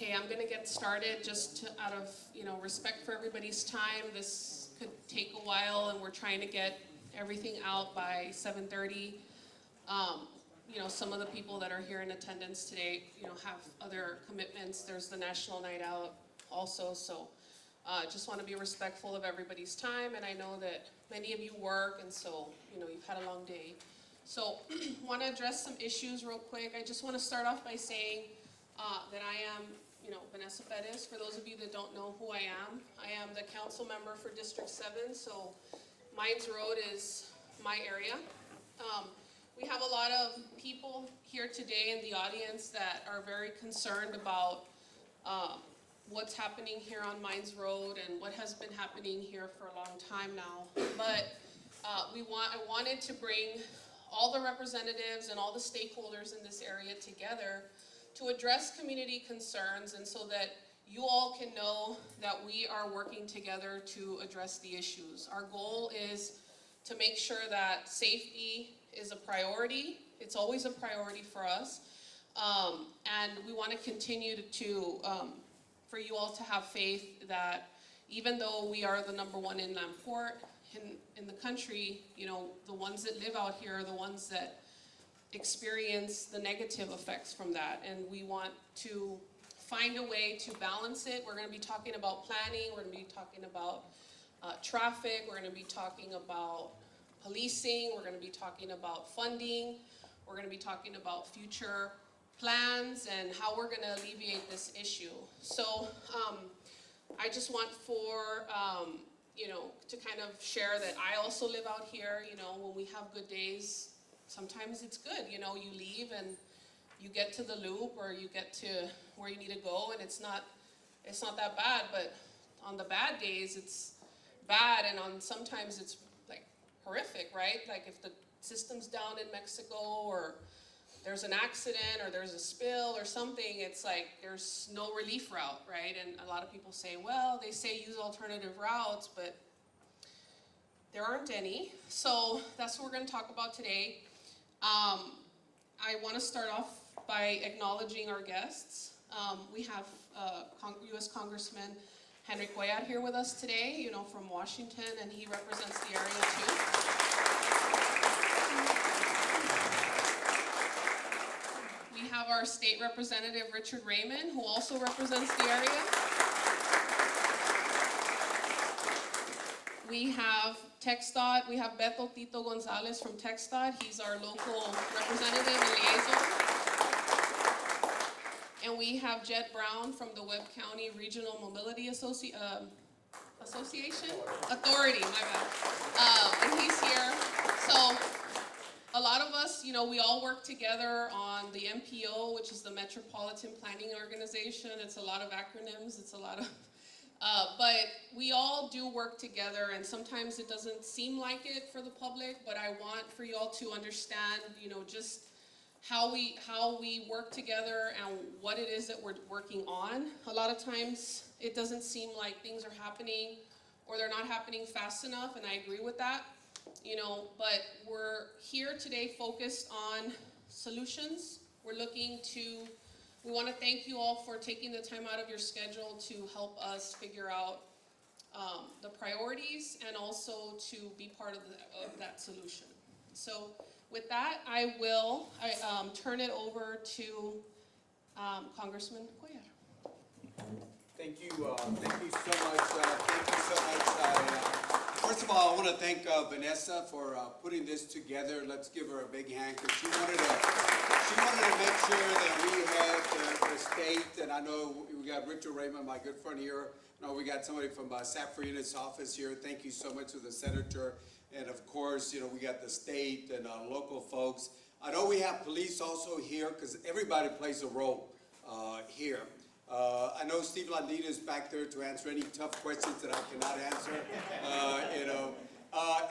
Okay, I'm gonna get started just out of, respect for everybody's time. This could take a while and we're trying to get everything out by 7:30. Some of the people that are here in attendance today, have other commitments. There's the National Night Out also, so just want to be respectful of everybody's time, and I know that many of you work, and so, you've had a long day. So, want to address some issues real quick. I just want to start off by saying that I am, Vanessa Perez. For those of you that don't know who I am the council member for District 7, so Mines Road is my area. We have a lot of people here today in the audience that are very concerned about what's happening here on Mines Road and what has been happening here for a long time now. But I wanted to bring all the representatives and all the stakeholders in this area together to address community concerns, and so that you all can know that we are working together to address the issues. Our goal is to make sure that safety is a priority. It's always a priority for us. And we want to continue for you all to have faith that even though we are the #1 inland port in the country, the ones that live out here are the ones that experience the negative effects from that. And we want to find a way to balance it. We're going to be talking about planning. We're going to be talking about traffic. We're going to be talking about policing. We're going to be talking about funding. We're going to be talking about future plans and how we're going to alleviate this issue. So I just want to kind of share that I also live out here. When we have good days, sometimes it's good. You leave and you get to the loop or you get to where you need to go, and it's not that bad. But on the bad days, it's bad, and sometimes it's like horrific, right? Like if the system's down in Mexico, or there's an accident, or there's a spill or something, it's like there's no relief route, right? And a lot of people say, well, they say use alternative routes, but there aren't any. So that's what we're going to talk about today. I want to start off by acknowledging our guests. We have U.S. Congressman Cuellar here with us today, from Washington, and he represents the area too. We have our state representative, Richard Raymond, who also represents the area. We have TxDot. We have Beto Tito Gonzalez from TxDot. He's our local representative and liaison. And we have Jed Brown from the Webb County Regional Mobility Authority, my bad. And he's here. So a lot of us, we all work together on the MPO, which is the Metropolitan Planning Organization. It's a lot of acronyms. It's a lot of... but we all do work together, and sometimes it doesn't seem like it for the public, but I want for you all to understand, just how we work together and what it is that we're working on. A lot of times it doesn't seem like things are happening or they're not happening fast enough, and I agree with that, but we're here today focused on solutions. We want to thank you all for taking the time out of your schedule to help us figure out the priorities and also to be part of that solution. So with that, I turn it over to Congressman Cuellar. Thank you so much. First of all, I want to thank Vanessa for putting this together. Let's give her a big hand, because she wanted to make sure that we had the state, and I know we got Richard Raymond, my good friend here. I know we got somebody from Safrina's office here. Thank you so much to the senator, and of course, we got the state and local folks. I know we have police also here, because everybody plays a role here. I know Steve Landina is back there to answer any tough questions that I cannot answer,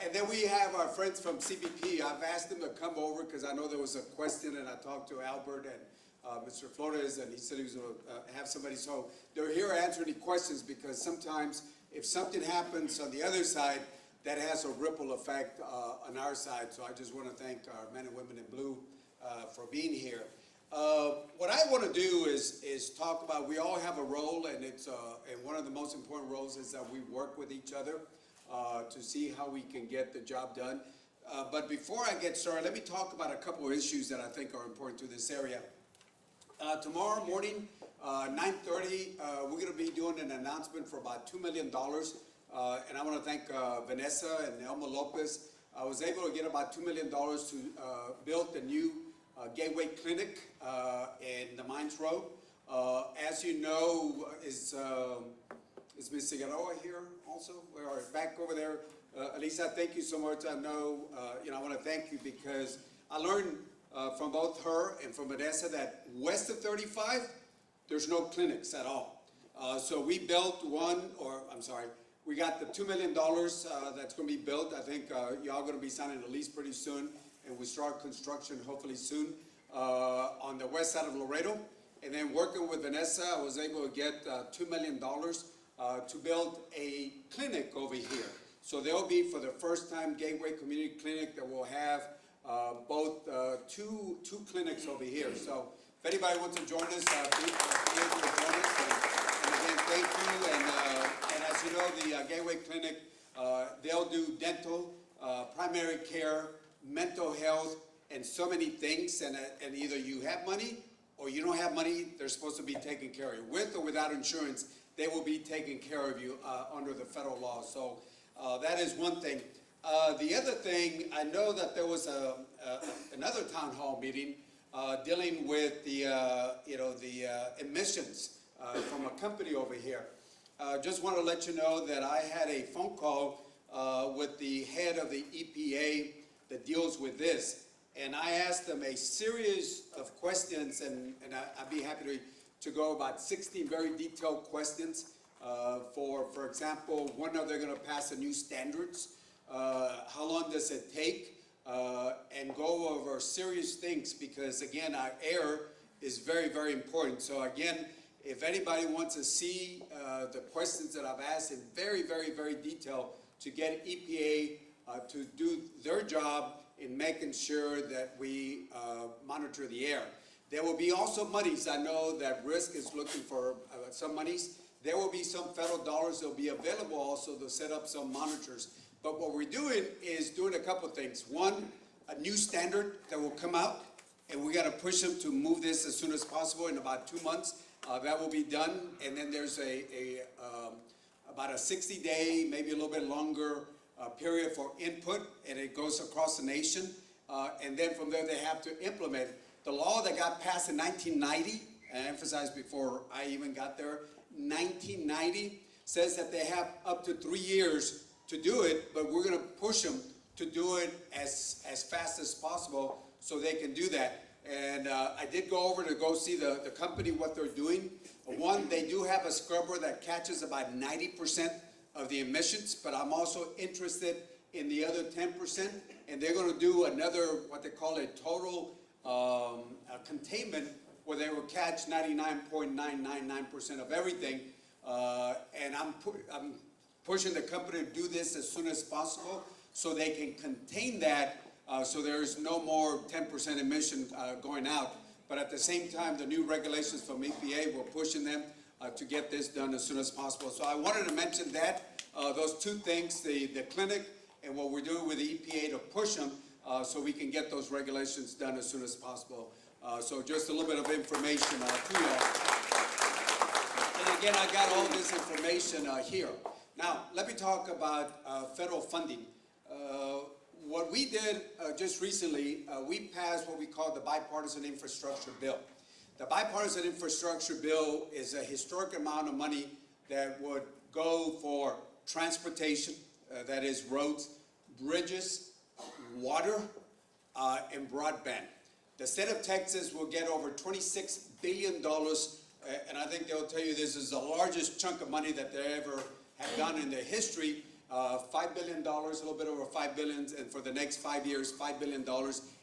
and then we have our friends from CBP. I've asked them to come over because I know there was a question, and I talked to Albert and Mr. Flores, and he said he was going to have somebody. So they're here to answer any questions, because sometimes if something happens on the other side, that has a ripple effect on our side. So I just want to thank our men and women in blue for being here. What I want to do is talk about, we all have a role, and and one of the most important roles is that we work with each other to see how we can get the job done. But before I get started, let me talk about a couple of issues that I think are important to this area. Tomorrow morning, 9:30, we're going to be doing an announcement for about $2 million. And I want to thank Vanessa and Elma Lopez. I was able to get about $2 million to build the new Gateway Clinic in the Mines Road. As you know, is Ms. Figueroa here also? We are back over there. Elisa, thank you so much. I know, I want to thank you because I learned from both her and from Vanessa that west of 35, there's no clinics at all. So we built we got the $2 million that's going to be built. I think y'all going to be signing a lease pretty soon, and we start construction hopefully soon on the west side of Laredo. And then working with Vanessa, I was able to get $2 million to build a clinic over here. So there'll be, for the first time, Gateway Community Clinic that will have both two clinics over here. So if anybody wants to join us, be able to join us. And again, thank you. And as you know, the Gateway Clinic, they'll do dental, primary care, mental health, and so many things. And either you have money or you don't have money, they're supposed to be taking care of you. With or without insurance, they will be taking care of you under the federal law. So that is one thing. The other thing, I know that there was another town hall meeting dealing with the emissions from a company over here. Just want to let you know that I had a phone call with the head of the EPA that deals with this, and I asked them a series of questions, and I'd be happy to go about 16 very detailed questions. For example, when are they going to pass the new standards? How long does it take? And go over serious things, because again, our air is very, very important. So again, if anybody wants to see the questions that I've asked in very, very, very detail to get EPA to do their job in making sure that we monitor the air. There will be also monies. I know that RISC is looking for some monies. There will be some federal dollars that will be available also to set up some monitors. But what we're doing is doing a couple of things. One, a new standard that will come out, and we got to push them to move this as soon as possible in about 2 months. That will be done. And then there's about a 60-day, maybe a little bit longer period for input, and it goes across the nation. And then from there, they have to implement the law that got passed in 1990. And I emphasized before I even got there, 1990 says that they have up to 3 years to do it, but we're going to push them to do it as fast as possible so they can do that. And I did go over to go see the company, what they're doing. One, they do have a scrubber that catches about 90% of the emissions, but I'm also interested in the other 10%, and they're going to do another, what they call a total containment, where they will catch 99.999% of everything. And I'm pushing the company to do this as soon as possible so they can contain that, so there's no more 10% emission going out. But at the same time, the new regulations from EPA, we're pushing them to get this done as soon as possible. So I wanted to mention that, those two things, the clinic and what we're doing with the EPA to push them so we can get those regulations done as soon as possible. So just a little bit of information to you all. And again, I got all this information here. Now, let me talk about federal funding. What we did just recently, we passed what we call the Bipartisan Infrastructure Bill. The Bipartisan Infrastructure Bill is a historic amount of money that would go for transportation, that is roads, bridges, water, and broadband. The state of Texas will get over $26 billion, and I think they'll tell you this is the largest chunk of money that they ever have done in their history. $5 billion, a little bit over $5 billion, and for the next 5 years, $5 billion,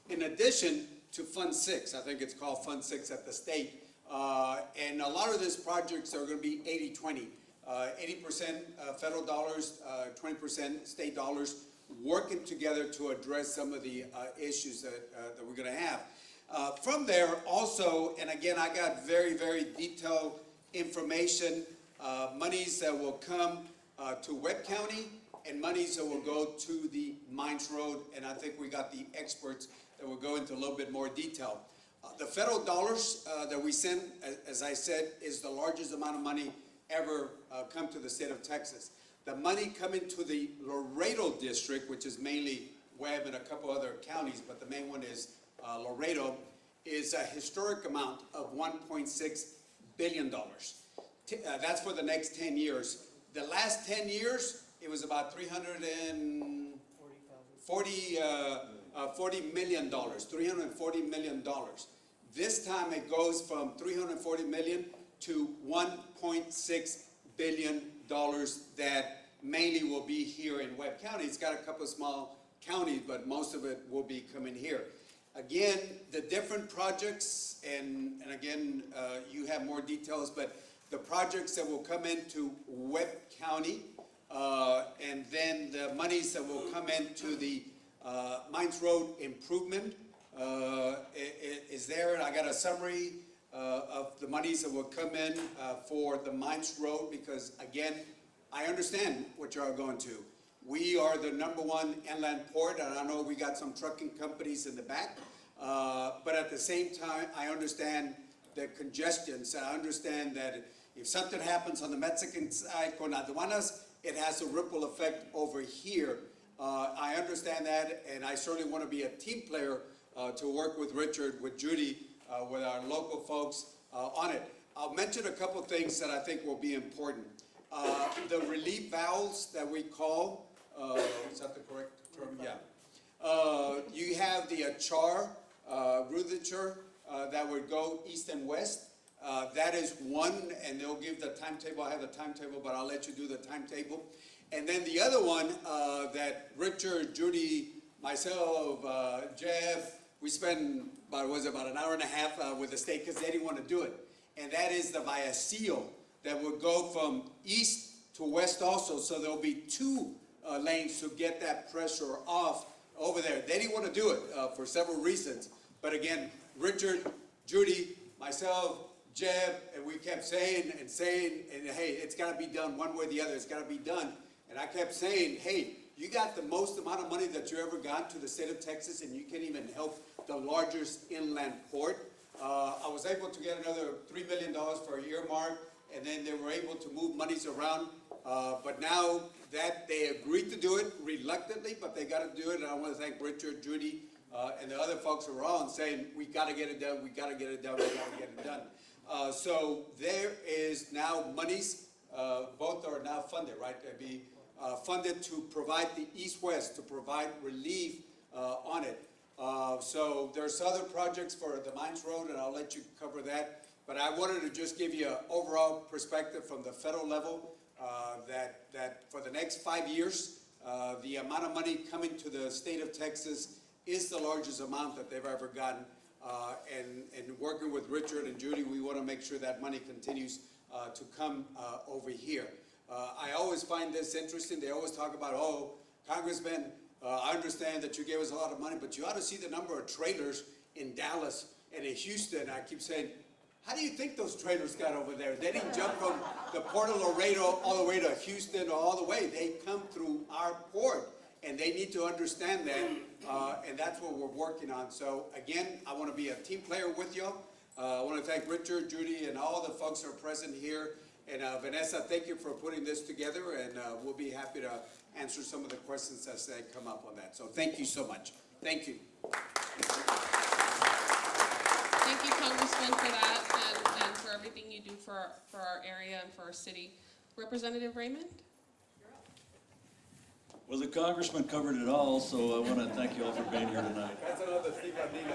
in addition to Fund 6. I think it's called Fund 6 at the state. And a lot of these projects are going to be 80-20. 80% federal dollars, 20% state dollars, working together to address some of the issues that we're going to have. From there also, and again, I got very, very detailed information, monies that will come to Webb County and monies that will go to the Mines Road, and I think we got the experts that will go into a little bit more detail. The federal dollars that we send, as I said, is the largest amount of money ever come to the state of Texas. The money coming to the Laredo district, which is mainly Webb and a couple other counties, but the main one is Laredo, is a historic amount of $1.6 billion. That's for the next 10 years. The last 10 years, it was about $340 million. This time it goes from $340 million to $1.6 billion that mainly will be here in Webb County. It's got a couple of small counties, but most of it will be coming here. Again, the different projects, and again, you have more details, but the projects that will come into Webb County, and then the monies that will come into the Mines Road improvement is there. And I got a summary of the monies that will come in for the Mines Road, because again, I understand what you are going to. We are the #1 inland port, and I know we got some trucking companies in the back, but at the same time, I understand the congestions. I understand that if something happens on the Mexican side con aduanas, it has a ripple effect over here. I understand that, and I certainly want to be a team player to work with Richard, with Judy, with our local folks on it. I'll mention a couple things that I think will be important. The relief valves that we call, is that the correct term? Yeah. You have the char, Rutherford, that would go east and west. That is one, and they'll give the timetable. I have the timetable, but I'll let you do the timetable. And then the other one that Richard, Judy, myself, Jeff, we spent about an hour and a half with the state because they didn't want to do it. And that is the Via Seal that will go from east to west also. So there'll be two lanes to get that pressure off over there. They didn't want to do it for several reasons. But again, Richard, Judy, myself, Jeb, and we kept saying, and hey, it's got to be done one way or the other. It's got to be done. And I kept saying, hey, you got the most amount of money that you ever got to the state of Texas, and you can't even help the largest inland port. I was able to get another $3 million for a earmark, and then they were able to move monies around. But now that they agreed to do it reluctantly, but they got to do it, and I want to thank Richard, Judy, and the other folks around saying, we got to get it done, we got to get it done, we got to get it done. So there is now monies, both are now funded, right? They'll be funded to provide the east-west, to provide relief on it. So there's other projects for the Mines Road, and I'll let you cover that. But I wanted to just give you an overall perspective from the federal level that for the next 5 years, the amount of money coming to the state of Texas is the largest amount that they've ever gotten. And working with Richard and Judy, we want to make sure that money continues to come over here. I always find this interesting. They always talk about, oh, Congressman, I understand that you gave us a lot of money, but you ought to see the number of trailers in Dallas and in Houston. I keep saying, how do you think those trailers got over there? They didn't jump from the port of Laredo all the way to Houston or all the way. They come through our port, and they need to understand that, and that's what we're working on. So again, I want to be a team player with y'all. I want to thank Richard, Judy, and all the folks that are present here. And Vanessa, thank you for putting this together, and we'll be happy to answer some of the questions as they come up on that. So thank you so much. Thank you. Thank you, Congressman, for that and for everything you do for our area and for our city. Representative Raymond? Well, the Congressman covered it all, so I want to thank you all for being here tonight. That's another thing I need.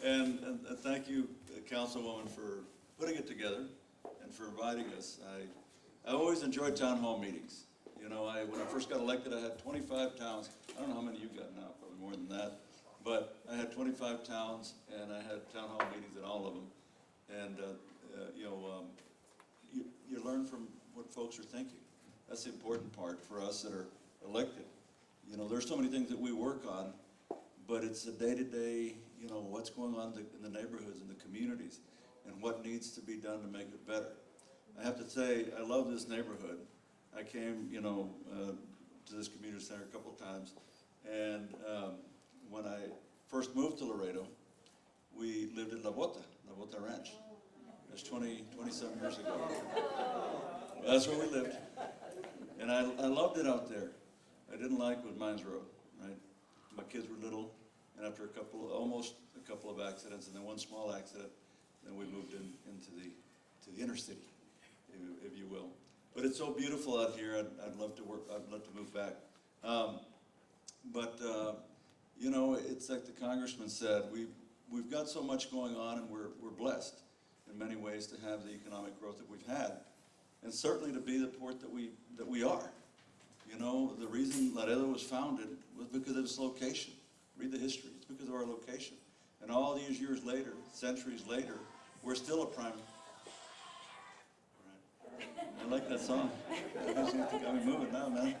And thank you, Councilwoman, for putting it together and for inviting us. I always enjoyed town hall meetings. You know, when I first got elected, I had 25 towns. I don't know how many you got now, probably more than that. But I had 25 towns, and I had town hall meetings in all of them. And, you learn from what folks are thinking. That's the important part for us that are elected. You know, there's so many things that we work on, but it's a day-to-day, you know, what's going on in the neighborhoods and the communities and what needs to be done to make it better. I have to say, I love this neighborhood. I came, you know, to this community center a couple of times, and when I first moved to Laredo, we lived in La Bota Ranch. That's 27 years ago. That's where we lived. And I loved it out there. I didn't like was Mines Road, right? My kids were little, and after almost a couple of accidents, and then one small accident, then we moved into the inner city, if you will. But it's so beautiful out here. I'd love to move back. You know, it's like the Congressman said, we've got so much going on, and we're blessed in many ways to have the economic growth that we've had, and certainly to be the port that we are. You know, the reason Laredo was founded was because of its location. Read the history. It's because of our location. And all these years later, centuries later, we're still a prime. I like that song. Got me moving now, man.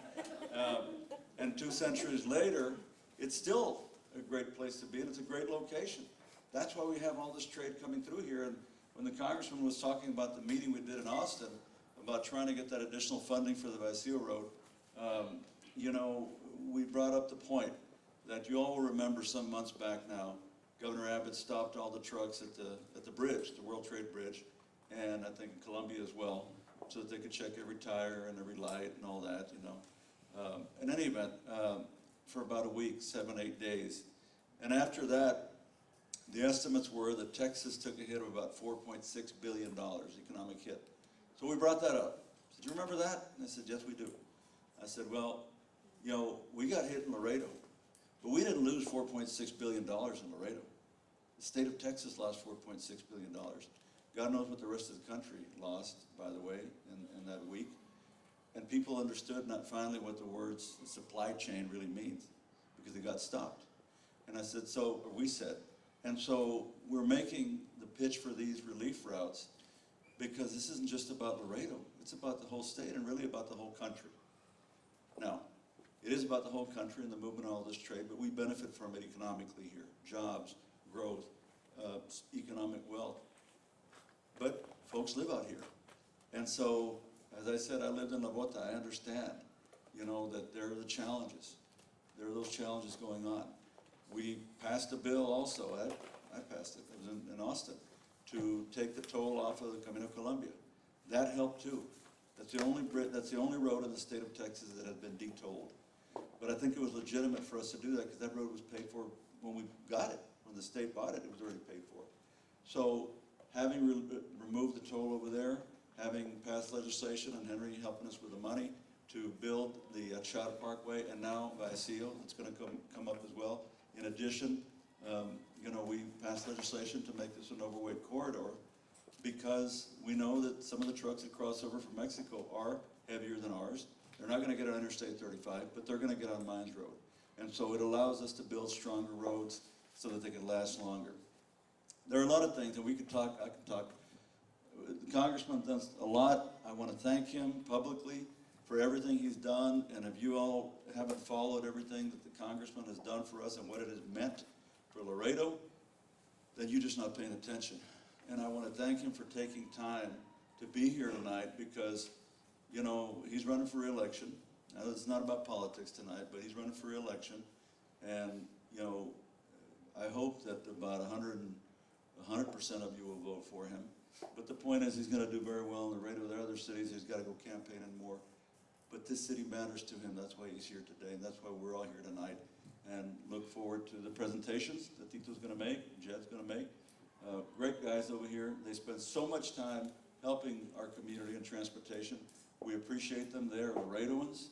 And 2 centuries later, it's still a great place to be, and it's a great location. That's why we have all this trade coming through here. And when the Congressman was talking about the meeting we did in Austin, about trying to get that additional funding for the Vacío Road, you know, we brought up the point that you all will remember some months back now, Governor Abbott stopped all the trucks at the bridge, the World Trade Bridge, and I think in Columbia as well, so that they could check every tire and every light and all that, you know. In any event, for about a week, 7-8 days. And after that, the estimates were that Texas took a hit of about $4.6 billion, economic hit. So we brought that up. I said, do you remember that? And they said, yes, we do. I said, well, you know, we got hit in Laredo, but we didn't lose $4.6 billion in Laredo. The state of Texas lost $4.6 billion. God knows what the rest of the country lost, by the way, in that week. And people understood finally what the words supply chain really means, because it got stopped. And I said, we said, and so we're making the pitch for these relief routes, because this isn't just about Laredo, it's about the whole state and really about the whole country. Now, it is about the whole country and the movement of all this trade, but we benefit from it economically here. Jobs, growth, economic wealth. But folks live out here. And so, as I said, I lived in La Bota. I understand, you know, that there are the challenges. There are those challenges going on. We passed a bill also, I passed it was in Austin, to take the toll off of the Camino Columbia. That helped too. That's the only road in the state of Texas that has been de-tolled. But I think it was legitimate for us to do that, because that road was paid for when we got it. When the state bought it, it was already paid for. So having removed the toll over there, having passed legislation, and Henry helping us with the money to build the Chata Parkway, and now Vacío, it's going to come up as well. In addition, you know, we passed legislation to make this an overweight corridor, because we know that some of the trucks that cross over from Mexico are heavier than ours. They're not going to get on Interstate 35, but they're going to get on Mines Road. And so it allows us to build stronger roads so that they can last longer. There are a lot of things, and I can talk. The Congressman does a lot. I want to thank him publicly for everything he's done, and if you all haven't followed everything that the Congressman has done for us and what it has meant for Laredo, then you're just not paying attention. And I want to thank him for taking time to be here tonight, because, you know, he's running for re-election. Now, it's not about politics tonight, but he's running for re-election. And, you know, I hope that about 100% of you will vote for him. But the point is, he's going to do very well in Laredo. There are other cities he's got to go campaign in more. But this city matters to him. That's why he's here today, and that's why we're all here tonight. And look forward to the presentations that Tito's going to make, Jed's going to make. Great guys over here. They spend so much time helping our community in transportation. We appreciate them. They're Laredoans.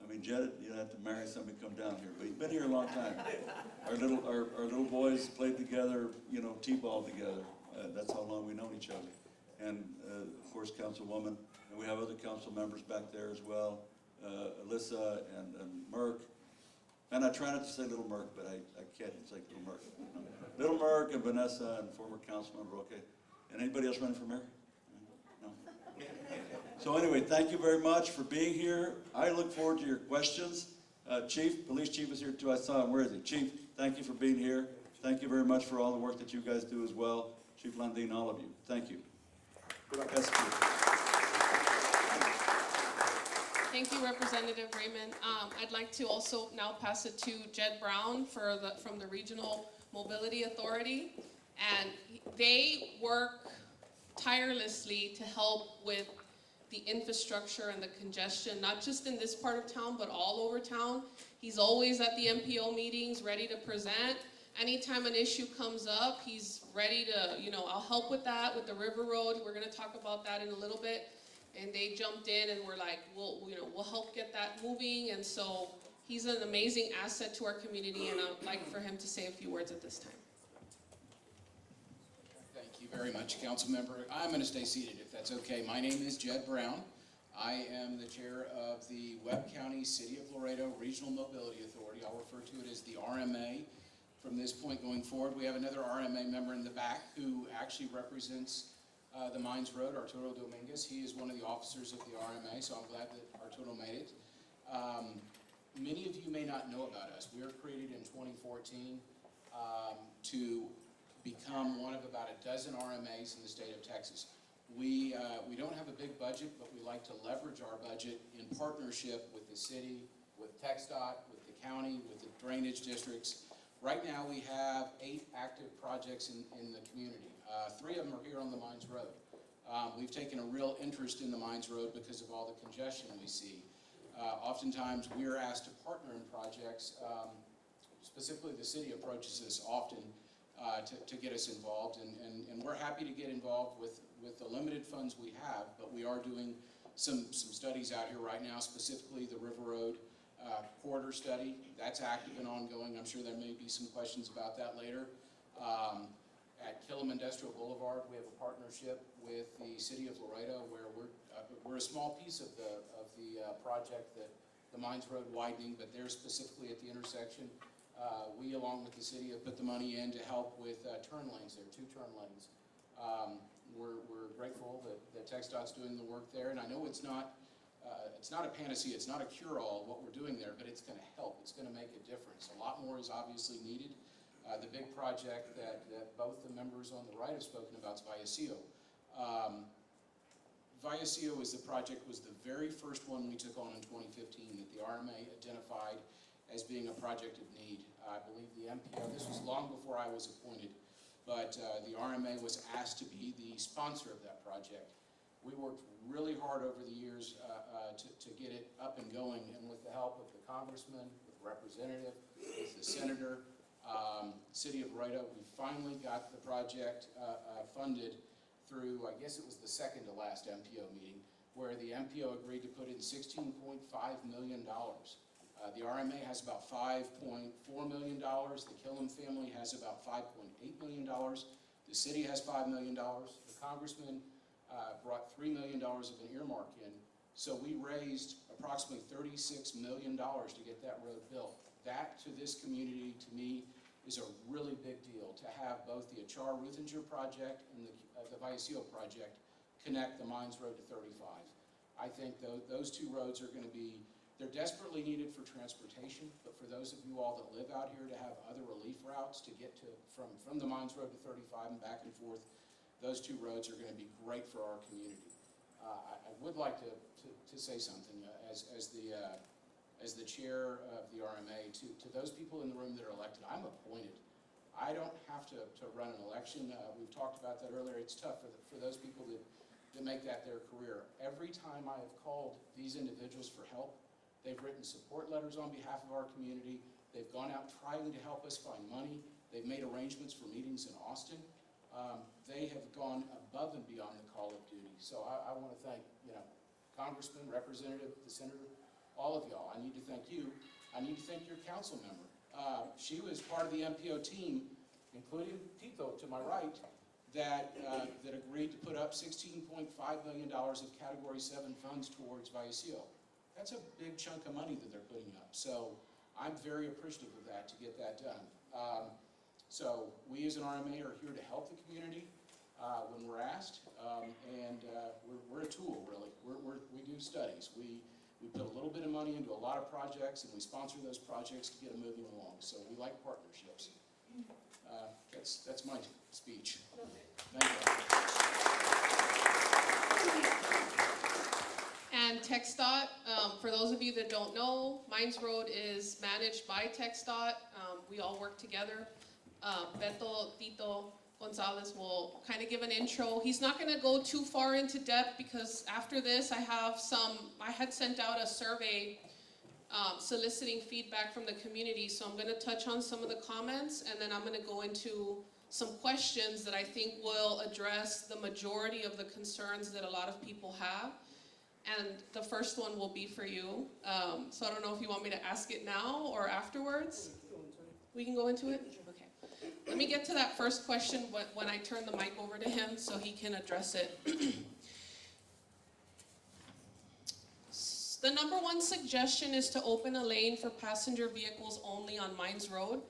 I mean, Jed, you don't have to marry somebody to come down here, but he's been here a long time. Our little boys played together, you know, t-ball together. That's how long we've known each other. And of course, Councilwoman, and we have other council members back there as well, Alyssa and Merck. And I try not to say Little Merck, but I can't say Little Merck. Little Merck and Vanessa and former Councilmember, okay. And anybody else running for mayor? No? So anyway, thank you very much for being here. I look forward to your questions. Chief, police chief is here too. I saw him. Where is he? Chief, thank you for being here. Thank you very much for all the work that you guys do as well. Chief Landine, all of you. Thank you. Yes, Chief. Thank you, Representative Raymond. I'd like to also now pass it to Jed Brown from the Regional Mobility Authority. And they work tirelessly to help with the infrastructure and the congestion, not just in this part of town, but all over town. He's always at the MPO meetings, ready to present. Anytime an issue comes up, he's ready to, I'll help with that, with the River Road. We're gonna talk about that in a little bit. And they jumped in and were like, we'll help get that moving. And so he's an amazing asset to our community, and I'd like for him to say a few words at this time. Thank you very much, Councilmember. I'm going to stay seated if that's okay. My name is Jed Brown. I am the chair of the Webb County City of Laredo Regional Mobility Authority. I'll refer to it as the RMA. From this point going forward, we have another RMA member in the back who actually represents the Mines Road, Arturo Dominguez. He is one of the officers of the RMA, so I'm glad that Arturo made it. Many of you may not know about us. We were created in 2014 to become one of about a dozen RMAs in the state of Texas. We don't have a big budget, but we like to leverage our budget in partnership with the city, with TxDot, with the county, with the drainage districts. Right now we have 8 active projects in the community. 3 of them are here on the Mines Road. We've taken a real interest in the Mines Road because of all the congestion we see. Oftentimes we are asked to partner in projects. Specifically, the city approaches us often to get us involved, and we're happy to get involved with the limited funds we have, but we are doing some studies out here right now, specifically the River Road corridor study. That's active and ongoing. I'm sure there may be some questions about that later. At Killam Industrial Boulevard, we have a partnership with the city of Laredo, where we're a small piece of the project, that the Mines Road widening, but they're specifically at the intersection. We, along with the city, have put the money in to help with turn lanes there, 2 turn lanes. We're grateful that TxDOT's doing the work there, and I know it's not a panacea, it's not a cure-all what we're doing there, but it's going to help. It's going to make a difference. A lot more is obviously needed. The big project that both the members on the right have spoken about is Vallecillo. Vallecillo was the very first one we took on in 2015 that the RMA identified as being a project of need. I believe the MPO, this was long before I was appointed, but the RMA was asked to be the sponsor of that project. We worked really hard over the years to get it up and going, and with the help of the Congressman, with the Representative, with the Senator, City of Laredo, we finally got the project funded through, I guess it was the second to last MPO meeting, where the MPO agreed to put in $16.5 million. The RMA has about $5.4 million. The Killam family has about $5.8 million. The city has $5 million. The Congressman brought $3 million of an earmark in. So we raised approximately $36 million to get that road built. That, to this community, to me, is a really big deal, to have both the Achar-Ruthinger project and the Vallecillo project connect the Mines Road to 35. I think those 2 roads are going to be, they're desperately needed for transportation, but for those of you all that live out here, to have other relief routes to get to from the Mines Road to 35 and back and forth, those 2 roads are going to be great for our community. I would like to say something as the chair of the RMA to those people in the room that are elected. I'm appointed. I don't have to run an election. We've talked about that earlier. It's tough for those people that make that their career. Every time I have called these individuals for help, they've written support letters on behalf of our community. They've gone out trying to help us find money. They've made arrangements for meetings in Austin. They have gone above and beyond the call of duty. So I want to thank, Congressman, Representative, the Senator, all of y'all. I need to thank you. I need to thank your council member. She was part of the MPO team, including Tito to my right, that agreed to put up $16.5 million of Category 7 funds towards Vallecillo. That's a big chunk of money that they're putting up. So I'm very appreciative of that, to get that done. So we as an RMA are here to help the community when we're asked, and we're a tool, really. We do studies. We put a little bit of money into a lot of projects, and we sponsor those projects to get them moving along. So we like partnerships. That's my speech. Thank you. And TxDot, for those of you that don't know, Mines Road is managed by TxDot. We all work together. Tito Gonzalez will kind of give an intro. He's not going to go too far into depth because after this I had sent out a survey soliciting feedback from the community. So I'm going to touch on some of the comments, and then I'm going to go into some questions that I think will address the majority of the concerns that a lot of people have. And the first one will be for you. So I don't know if you want me to ask it now or afterwards. We can go into it? Okay. Let me get to that first question when I turn the mic over to him so he can address it. The number one suggestion is to open a lane for passenger vehicles only on Mines Road,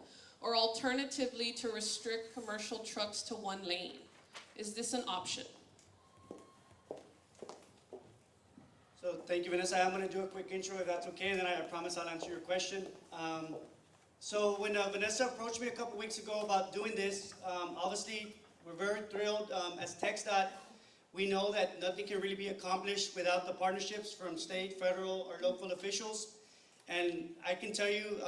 or alternatively to restrict commercial trucks to one lane. Is this an option? So thank you, Vanessa. I'm going to do a quick intro if that's okay, and then I promise I'll answer your question. So when Vanessa approached me a couple weeks ago about doing this, obviously we're very thrilled. As TxDot, we know that nothing can really be accomplished without the partnerships from state, federal, or local officials. And I can tell you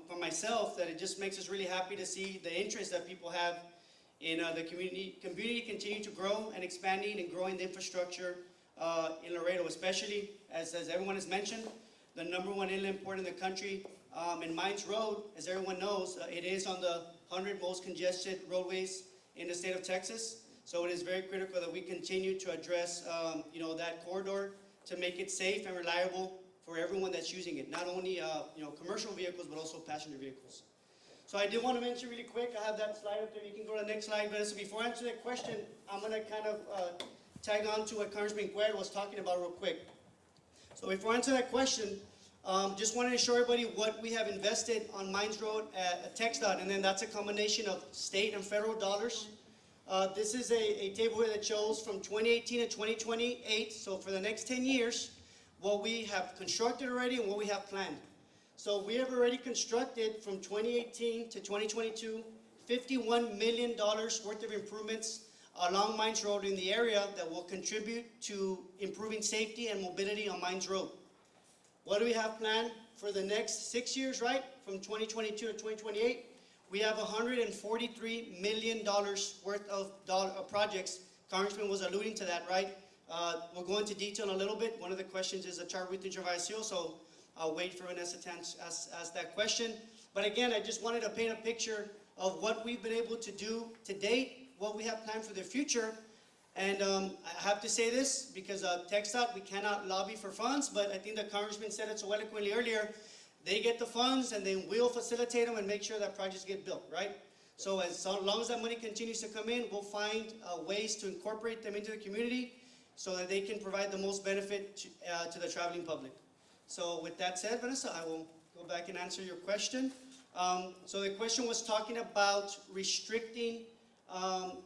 for myself that it just makes us really happy to see the interest that people have in the community continue to grow and expanding and growing the infrastructure in Laredo, especially as everyone has mentioned, the #1 inland port in the country. And Mines Road, as everyone knows, it is on the 100 most congested roadways in the state of Texas. So it is very critical that we continue to address, that corridor to make it safe and reliable for everyone that's using it. Not only, commercial vehicles, but also passenger vehicles. So I did want to mention really quick, I have that slide up there. You can go to the next slide. But before I answer that question, I'm going to kind of tag on to what Congressman Cuellar was talking about real quick. So before I answer that question, just wanted to show everybody what we have invested on Mines Road at TxDot, and then that's a combination of state and federal dollars. This is a table here that shows from 2018 to 2028, so for the next 10 years, what we have constructed already and what we have planned. So we have already constructed from 2018 to 2022, $51 million worth of improvements along Mines Road in the area that will contribute to improving safety and mobility on Mines Road. What do we have planned for the next 6 years, right? From 2022 to 2028, we have $143 million worth of projects. Congressman was alluding to that, right? We'll go into detail in a little bit. One of the questions is a chart with intervención, so I'll wait for Vanessa to ask that question. But again, I just wanted to paint a picture of what we've been able to do to date, what we have planned for the future. And I have to say this because TxDot, we cannot lobby for funds, but I think the Congressman said it so eloquently earlier. They get the funds and then we'll facilitate them and make sure that projects get built, right? So as long as that money continues to come in, we'll find ways to incorporate them into the community so that they can provide the most benefit to the traveling public. So with that said, Vanessa, I will go back and answer your question. So the question was talking about restricting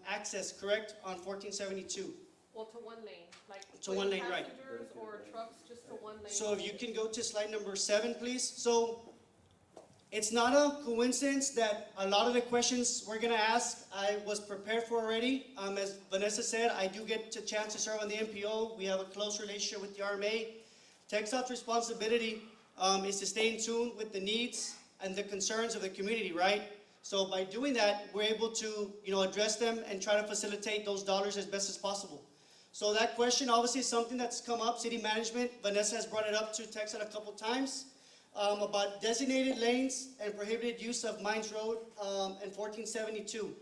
access, correct, on 1472. Well, to one lane, like To one lane, right. passengers or trucks just to one lane. So if you can go to slide number 7, please. So it's not a coincidence that a lot of the questions we're going to ask, I was prepared for already. As Vanessa said, I do get a chance to serve on the MPO. We have a close relationship with the RMA. TxDot's responsibility is to stay in tune with the needs and the concerns of the community, right? So by doing that, we're able to, address them and try to facilitate those dollars as best as possible. So that question obviously is something that's come up. City management, Vanessa has brought it up to TxDot a couple times about designated lanes and prohibited use of Mines Road and 1472.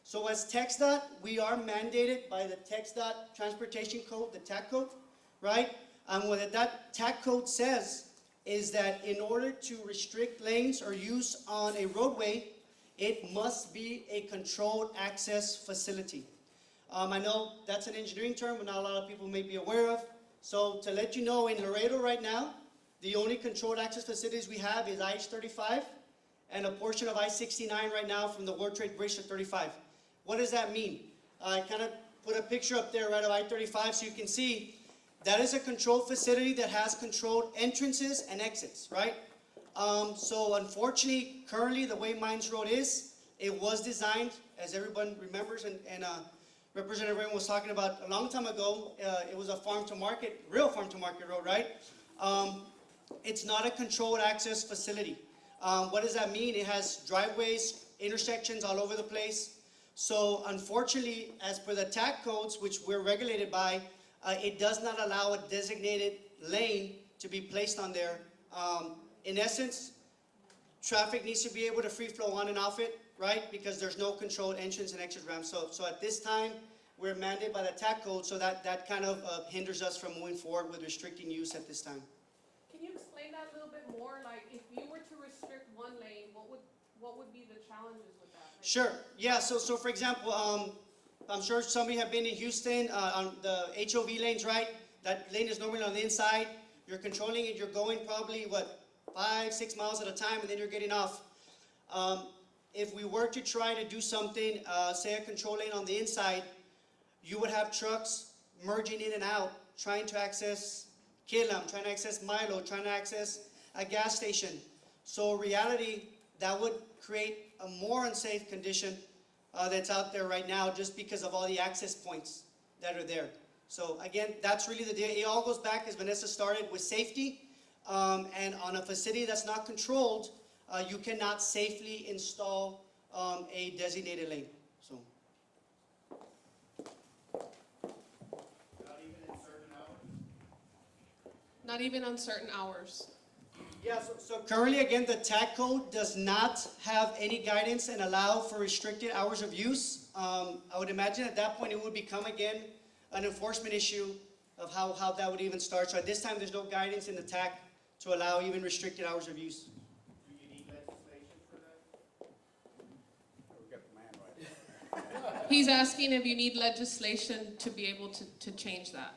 So as TxDot, we are mandated by the TxDot Transportation Code, the TAC code, right? And what that TAC code says is that in order to restrict lanes or use on a roadway, it must be a controlled access facility. I know that's an engineering term, but not a lot of people may be aware of. So to let you know, in Laredo right now, the only controlled access facilities we have is I-35 and a portion of I-69 right now from the World Trade Bridge to 35. What does that mean? I kind of put a picture up there right of I-35 so you can see that is a controlled facility that has controlled entrances and exits, right? So unfortunately, currently, the way Mines Road is, it was designed, as everyone remembers, and Representative Raymond was talking about a long time ago, it was a farm-to-market, real farm-to-market road, right? It's not a controlled access facility. What does that mean? It has driveways, intersections all over the place. So unfortunately, as per the TAC codes, which we're regulated by, it does not allow a designated lane to be placed on there. In essence, traffic needs to be able to free flow on and off it, right? Because there's no controlled entrance and exit ramp. So at this time, we're mandated by the TAC code, so that kind of hinders us from moving forward with restricting use at this time. Can you explain that a little bit more? Like, if you were to restrict one lane, what would be the challenges with that? Like, Sure, yeah, so for example, I'm sure some of you have been in Houston, on the HOV lanes, right? That lane is normally on the inside, you're controlling it, you're going probably, 5-6 miles at a time, and then you're getting off. If we were to try to do something, say a control lane on the inside, you would have trucks merging in and out, trying to access Cuellar, trying to access Milo, trying to access a gas station. So in reality, that would create a more unsafe condition that's out there right now just because of all the access points that are there. So again, that's really the deal. It all goes back, as Vanessa started, with safety. And on a facility that's not controlled, you cannot safely install a designated lane. So. not even on certain hours? Yeah, so currently, again, the TAC code does not have any guidance and allow for restricted hours of use. I would imagine at that point it would become, again, an enforcement issue of how that would even start. So at this time, there's no guidance in the TAC to allow even restricted hours of use. Do you need legislation for that? We got the man right. He's asking if you need legislation to be able to change that.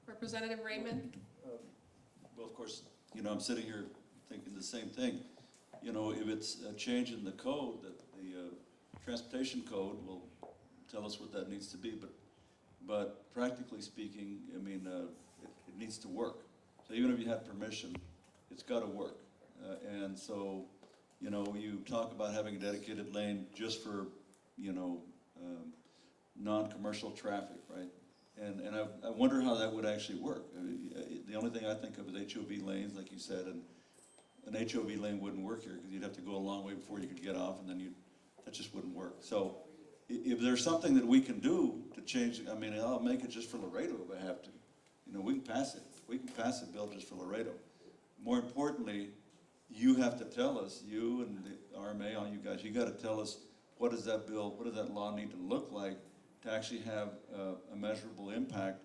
Representative Raymond? Well, of course, I'm sitting here thinking the same thing. If it's a change in the code, that the transportation code will tell us what that needs to be, but practically speaking, it needs to work. So even if you have permission, it's got to work. And so, you talk about having a dedicated lane just for, non-commercial traffic, right? And I wonder how that would actually work. The only thing I think of is HOV lanes, like you said, and an HOV lane wouldn't work here because you'd have to go a long way before you could get off, and then that just wouldn't work. So if there's something that we can do to change, I'll make it just for Laredo if I have to. We can pass it. We can pass a bill just for Laredo. More importantly, you have to tell us, you and the RMA, all you guys, you got to tell us what does that law need to look like to actually have a measurable impact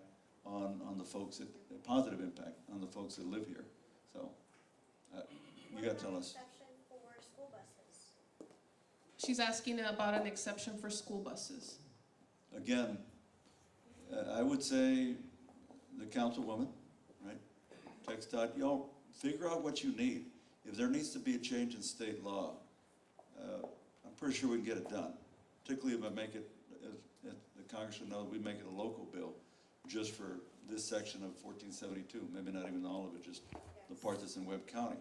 on the folks, a positive impact on the folks that live here. So you got to tell us. Exception for school buses. She's asking about an exception for school buses. Again, I would say the councilwoman, right? TxDot, y'all figure out what you need. If there needs to be a change in state law, I'm pretty sure we can get it done. Particularly if I make it, as the congressman knows, we make it a local bill just for this section of 1472. Maybe not even all of it, just the part that's in Webb County.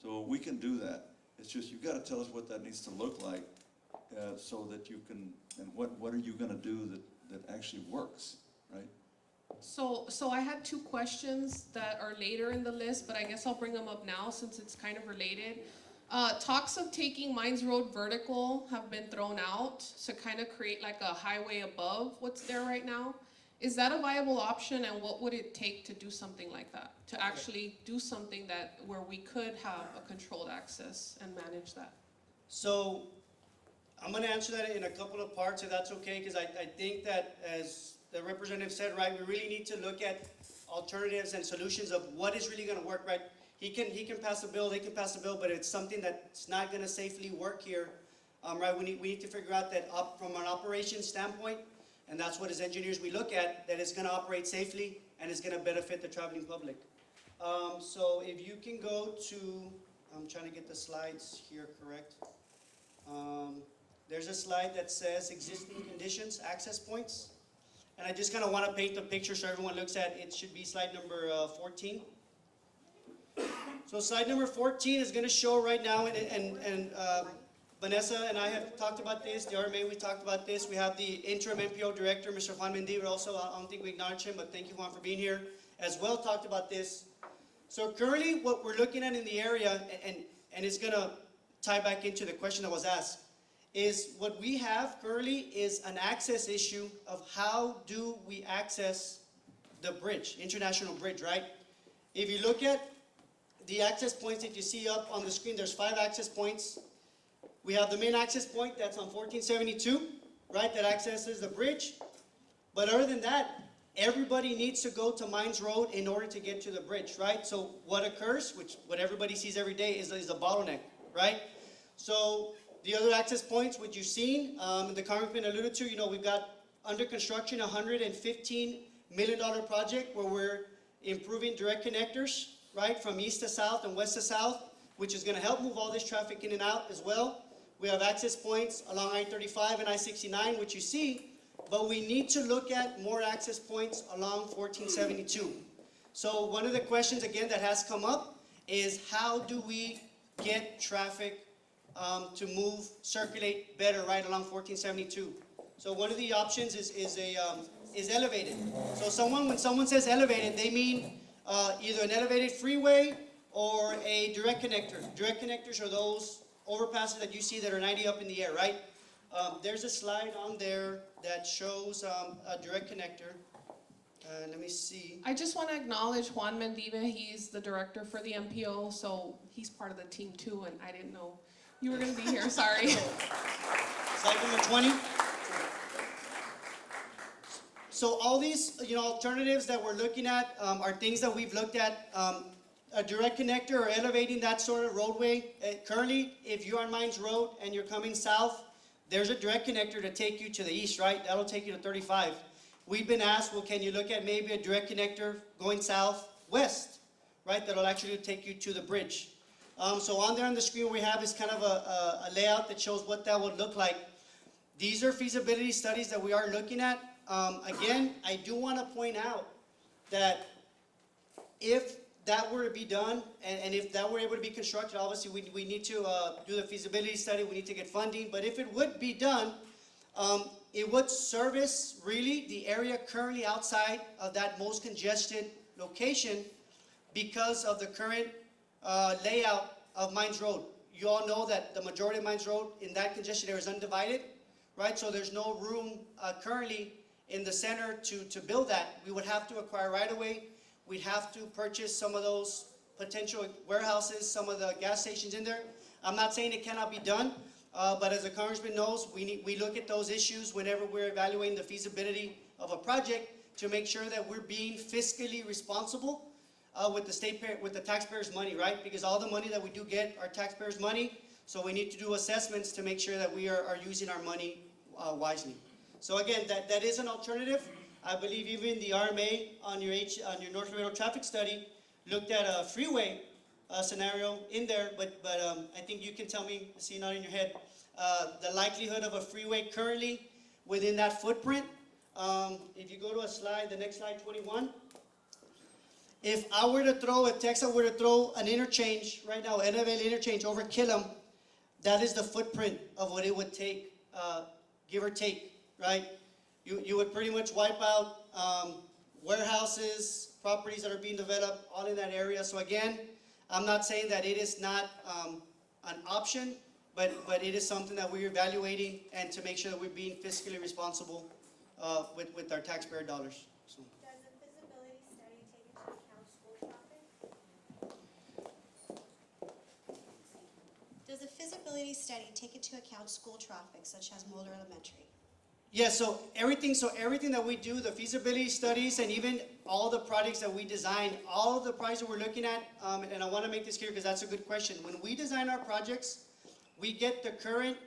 So we can do that. It's just you've got to tell us what that needs to look like so that you can, and what are you going to do that actually works, right? So I had two questions that are later in the list, but I guess I'll bring them up now since it's kind of related. Talks of taking Mines Road vertical have been thrown out to kind of create like a highway above what's there right now. Is that a viable option, and what would it take to do something like that? To actually do something where we could have a controlled access and manage that? So I'm going to answer that in a couple of parts, if that's okay, because I think that, as the representative said, right, we really need to look at alternatives and solutions of what is really going to work, right? He can pass a bill, they can pass a bill, but it's something that's not going to safely work here, right? We need to figure out that from an operations standpoint, and that's what as engineers we look at, that it's going to operate safely and it's going to benefit the traveling public. So if you can go to, I'm trying to get the slides here correct. There's a slide that says existing conditions, access points. And I just kind of want to paint the picture so everyone looks at it. It should be slide number 14. So slide number 14 is going to show right now, and Vanessa and I have talked about this, the RMA, we talked about this. We have the interim MPO director, Mr. Juan Mendiva, also. I don't think we acknowledge him, but thank you, Juan, for being here. As well, talked about this. So currently, what we're looking at in the area, and it's going to tie back into the question that was asked, is what we have currently is an access issue of how do we access the bridge, International Bridge, right? If you look at the access points that you see up on the screen, there's 5 access points. We have the main access point that's on 1472, right, that accesses the bridge. But other than that, everybody needs to go to Mines Road in order to get to the bridge, right? So what occurs, which what everybody sees every day, is a bottleneck, right? So the other access points, which you've seen, the Congressman alluded to, you know, we've got under construction a $115 million project where we're improving direct connectors, right, from east to south and west to south, which is going to help move all this traffic in and out as well. We have access points along I-35 and I-69, which you see, but we need to look at more access points along 1472. So one of the questions, again, that has come up is how do we get traffic to move, circulate better right along 1472? So one of the options is elevated. So when someone says elevated, they mean either an elevated freeway or a direct connector. Direct connectors are those overpasses that you see that are 90 up in the air, right? There's a slide on there that shows a direct connector. Let me see. I just want to acknowledge Juan Mendiva. He's the director for the MPO, so he's part of the team too, and I didn't know you were going to be here. Sorry. Slide number 20. So all these, you know, alternatives that we're looking at are things that we've looked at. A direct connector or elevating that sort of roadway. Currently, if you're on Mines Road and you're coming south, there's a direct connector to take you to the east, right? That'll take you to 35. We've been asked, well, can you look at maybe a direct connector going southwest, right? That'll actually take you to the bridge. So on there on the screen we have is kind of a layout that shows what that would look like. These are feasibility studies that we are looking at. Again, I do want to point out that if that were to be done, and if that were able to be constructed, obviously we need to do the feasibility study, we need to get funding, but if it would be done, it would service really the area currently outside of that most congested location because of the current layout of Mines Road. You all know that the majority of Mines Road in that congested area is undivided, right? So there's no room currently in the center to build that. We would have to acquire right-of-way. We'd have to purchase some of those potential warehouses, some of the gas stations in there. I'm not saying it cannot be done, but as the Congressman knows, we look at those issues whenever we're evaluating the feasibility of a project to make sure that we're being fiscally responsible with the taxpayers' money, right? Because all the money that we do get are taxpayers' money, so we need to do assessments to make sure that we are using our money wisely. So again, that is an alternative. I believe even the RMA on your North Laredo traffic study looked at a freeway scenario in there, but I think you can tell me, I see it nodding in your head, the likelihood of a freeway currently within that footprint. If you go to a slide, the next slide, 21. If TxDot were to throw an interchange right now, an elevated interchange over Killam, that is the footprint of what it would take, give or take, right? You would pretty much wipe out warehouses, properties that are being developed all in that area. So again, I'm not saying that it is not an option, but it is something that we're evaluating and to make sure that we're being fiscally responsible with our taxpayer dollars. So. Does the feasibility study take into account school traffic, such as Moeller Elementary? Yeah, so everything that we do, the feasibility studies and even all the projects that we design, all of the projects that we're looking at, and I want to make this clear because that's a good question. When we design our projects, we get the current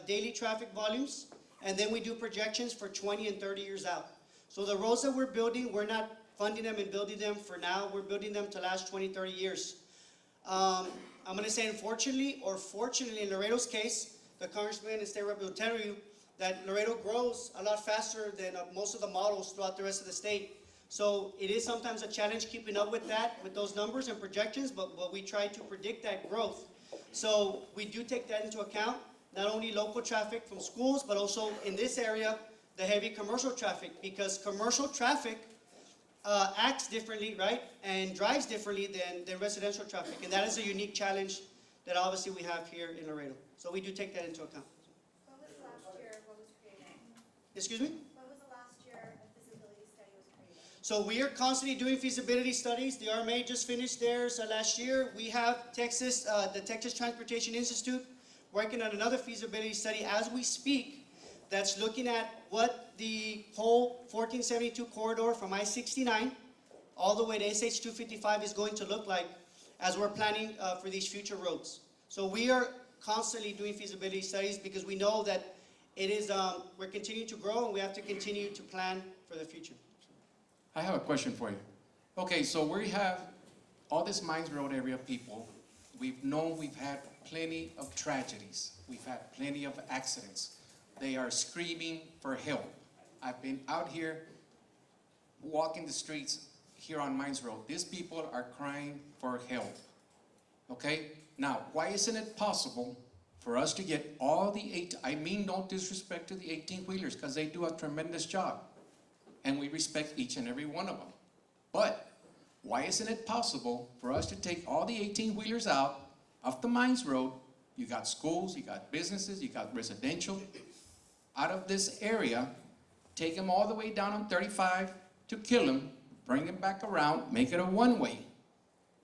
daily traffic volumes, and then we do projections for 20 and 30 years out. So the roads that we're building, we're not funding them and building them for now. We're building them to last 20, 30 years. I'm going to say unfortunately or fortunately in Laredo's case, the Congressman and State Rep will tell you, that Laredo grows a lot faster than most of the models throughout the rest of the state. So it is sometimes a challenge keeping up with that, with those numbers and projections, but we try to predict that growth. So we do take that into account, not only local traffic from schools, but also in this area, the heavy commercial traffic, because commercial traffic acts differently, right, and drives differently than residential traffic. And that is a unique challenge that obviously we have here in Laredo. So we do take that into account. What was last year, what was created? Excuse me? What was the last year a feasibility study was created? So we are constantly doing feasibility studies. The RMA just finished theirs last year. We have the Texas Transportation Institute working on another feasibility study as we speak that's looking at what the whole 1472 corridor from I-69 all the way to SH 255 is going to look like as we're planning for these future roads. So we are constantly doing feasibility studies because we know that it is, we're continuing to grow and we have to continue to plan for the future. I have a question for you. Okay, so we have all this Mines Road area people. We've had plenty of tragedies. We've had plenty of accidents. They are screaming for help. I've been out here walking the streets here on Mines Road. These people are crying for help. Okay? Now, why isn't it possible for us to get all the no disrespect to the 18-wheelers, because they do a tremendous job. And we respect each and every one of them. But why isn't it possible for us to take all the 18-wheelers out of the Mines Road? You got schools, you got businesses, you got residential, out of this area, take them all the way down on 35 to kill them, bring them back around, make it a one-way,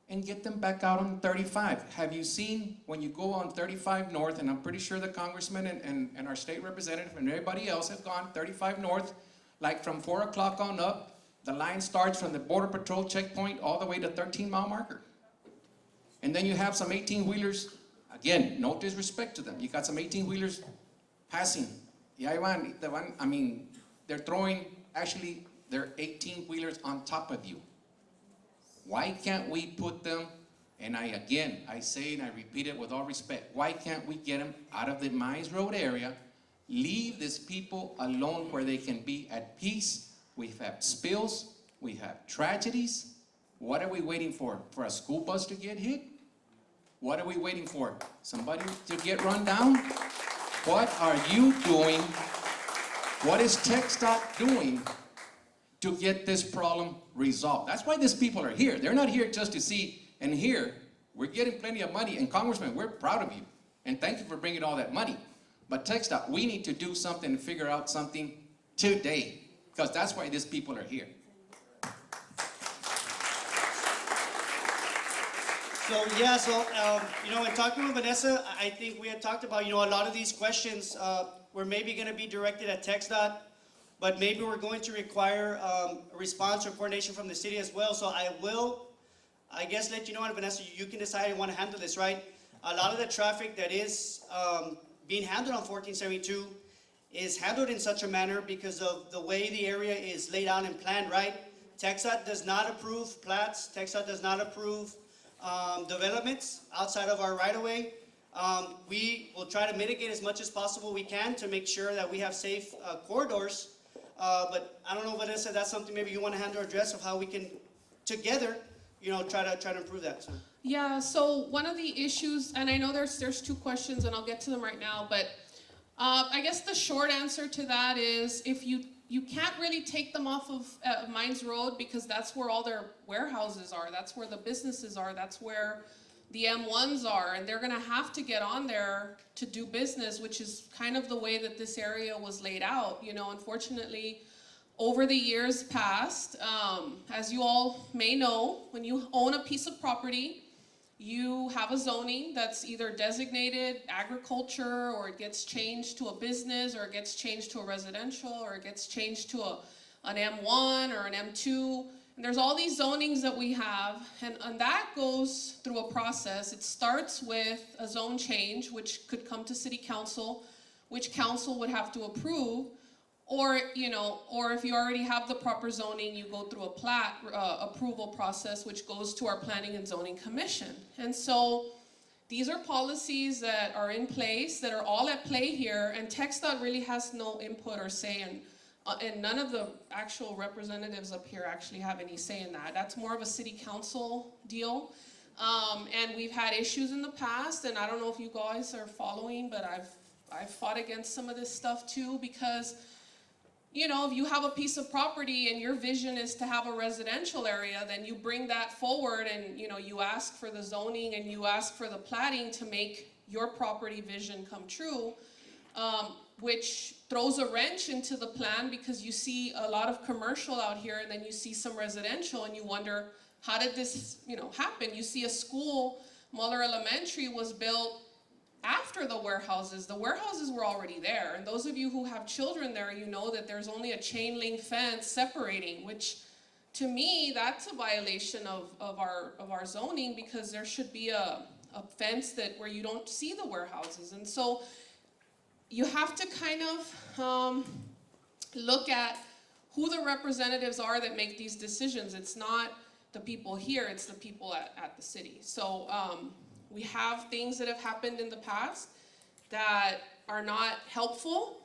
and get them back out on 35. Have you seen when you go on 35 North, and I'm pretty sure the Congressman and our state representative and everybody else have gone 35 North, like from 4 o'clock on up, the line starts from the Border Patrol checkpoint all the way to 13-mile marker. And then you have some 18-wheelers, again, no disrespect to them. You got some 18-wheelers passing. They're throwing, actually, they're 18-wheelers on top of you. Why can't we put them, and I say and I repeat it with all respect, why can't we get them out of the Mines Road area, leave these people alone where they can be at peace? We've had spills, we have tragedies. What are we waiting for? For a school bus to get hit? What are we waiting for? Somebody to get run down? What are you doing? What is TxDot doing to get this problem resolved? That's why these people are here. They're not here just to see and hear. We're getting plenty of money, and Congressman, we're proud of you. And thank you for bringing all that money. But TxDot, we need to do something and figure out something today, because that's why these people are here. In talking with Vanessa, I think we had talked about, a lot of these questions were maybe going to be directed at TxDot, but maybe we're going to require a response or coordination from the city as well. So I will, let you know, and Vanessa, you can decide how you want to handle this, right? A lot of the traffic that is being handled on 1472 is handled in such a manner because of the way the area is laid out and planned, right? TxDot does not approve plats. TxDot does not approve developments outside of our right-of-way. We will try to mitigate as much as possible we can to make sure that we have safe corridors. But I don't know, Vanessa, that's something maybe you want to handle or address of how we can together, try to improve that. So. Yeah, so one of the issues, and I know there's two questions and I'll get to them right now, but I guess the short answer to that is if you can't really take them off of Mines Road because that's where all their warehouses are, that's where the businesses are, that's where the M1s are, and they're gonna have to get on there to do business, which is kind of the way that this area was laid out. Unfortunately, over the years past, as you all may know, when you own a piece of property, you have a zoning that's either designated agriculture, or it gets changed to a business, or it gets changed to a residential, or it gets changed to an M1 or an M2. And there's all these zonings that we have, and that goes through a process. It starts with a zone change, which could come to city council, which council would have to approve, or if you already have the proper zoning, you go through a plat approval process, which goes to our Planning and Zoning Commission. And so these are policies that are in place, that are all at play here, and TxDot really has no input or say in, and none of the actual representatives up here actually have any say in that. That's more of a city council deal. And we've had issues in the past, and I don't know if you guys are following, but I've fought against some of this stuff too, because, you know, if you have a piece of property and your vision is to have a residential area, then you bring that forward and, you know, you ask for the zoning and you ask for the plating to make your property vision come true, which throws a wrench into the plan, because you see a lot of commercial out here and then you see some residential and you wonder, how did this, you know, happen? You see a school, Muller Elementary was built after the warehouses. The warehouses were already there, and those of you who have children there, you know that there's only a chain link fence separating, which to me, that's a violation of our zoning, because there should be a fence that where you don't see the warehouses. And so you have to kind of look at who the representatives are that make these decisions. It's not the people here, it's the people at the city. So we have things that have happened in the past that are not helpful,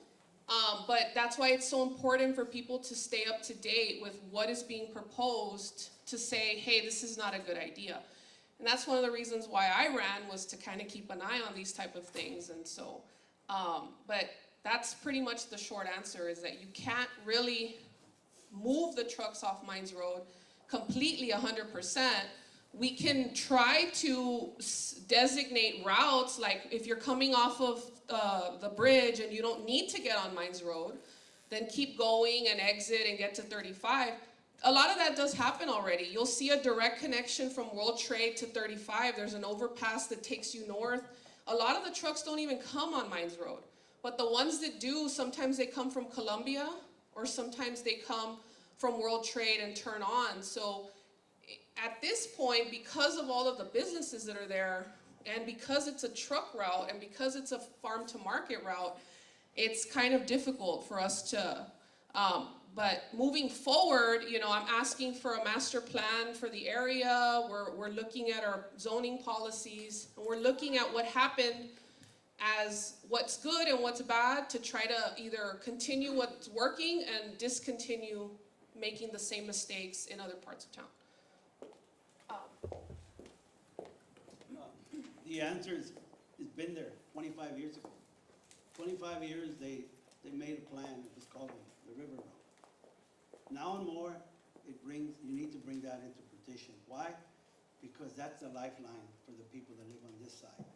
but that's why it's so important for people to stay up to date with what is being proposed, to say, hey, this is not a good idea. And that's one of the reasons why I ran, was to kind of keep an eye on these type of things. And so, but that's pretty much the short answer, is that you can't really move the trucks off Mines Road completely 100%. We can try to designate routes, like if you're coming off of the bridge and you don't need to get on Mines Road, then keep going and exit and get to 35. A lot of that does happen already. You'll see a direct connection from World Trade to 35. There's an overpass that takes you north. A lot of the trucks don't even come on Mines Road. But the ones that do, sometimes they come from Columbia, or sometimes they come from World Trade and turn on. So at this point, because of all of the businesses that are there, and because it's a truck route, and because it's a farm to market route, it's kind of difficult for us to, but moving forward, you know, I'm asking for a master plan for the area. We're looking at our zoning policies, and we're looking at what happened as what's good and what's bad, to try to either continue what's working and discontinue making the same mistakes in other parts of town. The answer is, it's been there 25 years ago. 25 years, they made a plan, it was called the River Road. Now and more, you need to bring that into petition. Why? Because that's the lifeline for the people that live on this side.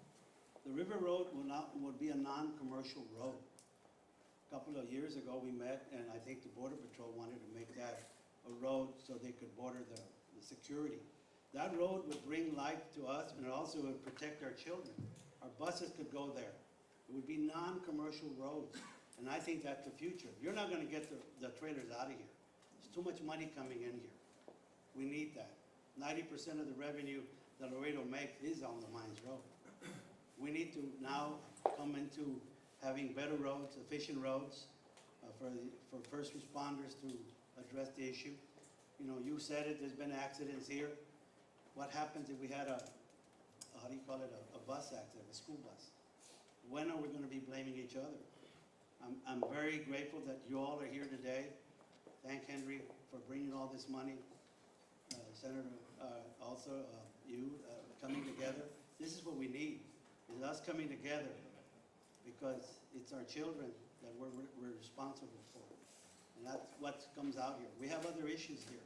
The River Road will be a non-commercial road. A couple of years ago, we met, and I think the Border Patrol wanted to make that a road so they could border the security. That road would bring life to us, and it also would protect our children. Our buses could go there. It would be non-commercial roads, and I think that's the future. You're not gonna get the trailers out of here. There's too much money coming in here. We need that. 90% of the revenue that Laredo makes is on the Mines Road. We need to now come into having better roads, efficient roads, for first responders to address the issue. You know, you said it, there's been accidents here. What happens if we had a bus accident, a school bus? When are we gonna be blaming each other? I'm very grateful that you all are here today. Thank Henry for bringing all this money. Senator, also you coming together. This is what we need, is us coming together, because it's our children that we're responsible for. And that's what comes out here. We have other issues here,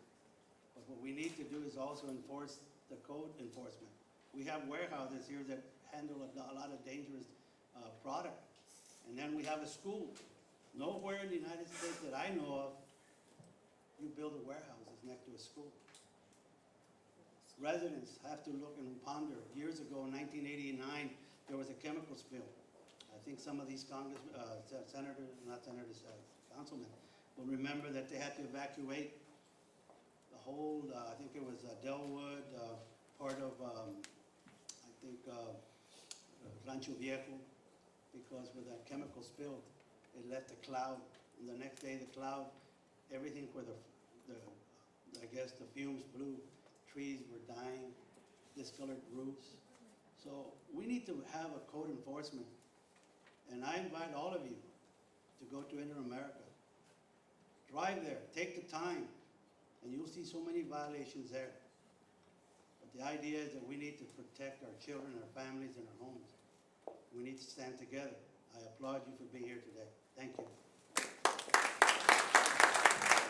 but what we need to do is also enforce the code enforcement. We have warehouses here that handle a lot of dangerous product. And then we have a school. Nowhere in the United States that I know of, you build a warehouse that's next to a school. Residents have to look and ponder. Years ago, in 1989, there was a chemical spill. I think some of these councilmen will remember that they had to evacuate the whole, I think it was Delwood, part of, Rancho Viejo, because with that chemical spill, it left a cloud. And the next day, the cloud, everything where I guess the fumes blew, trees were dying, discolored roofs. So we need to have a code enforcement. And I invite all of you to go to Inter-America. Drive there, take the time, and you'll see so many violations there. But the idea is that we need to protect our children, our families, and our homes. We need to stand together. I applaud you for being here today. Thank you.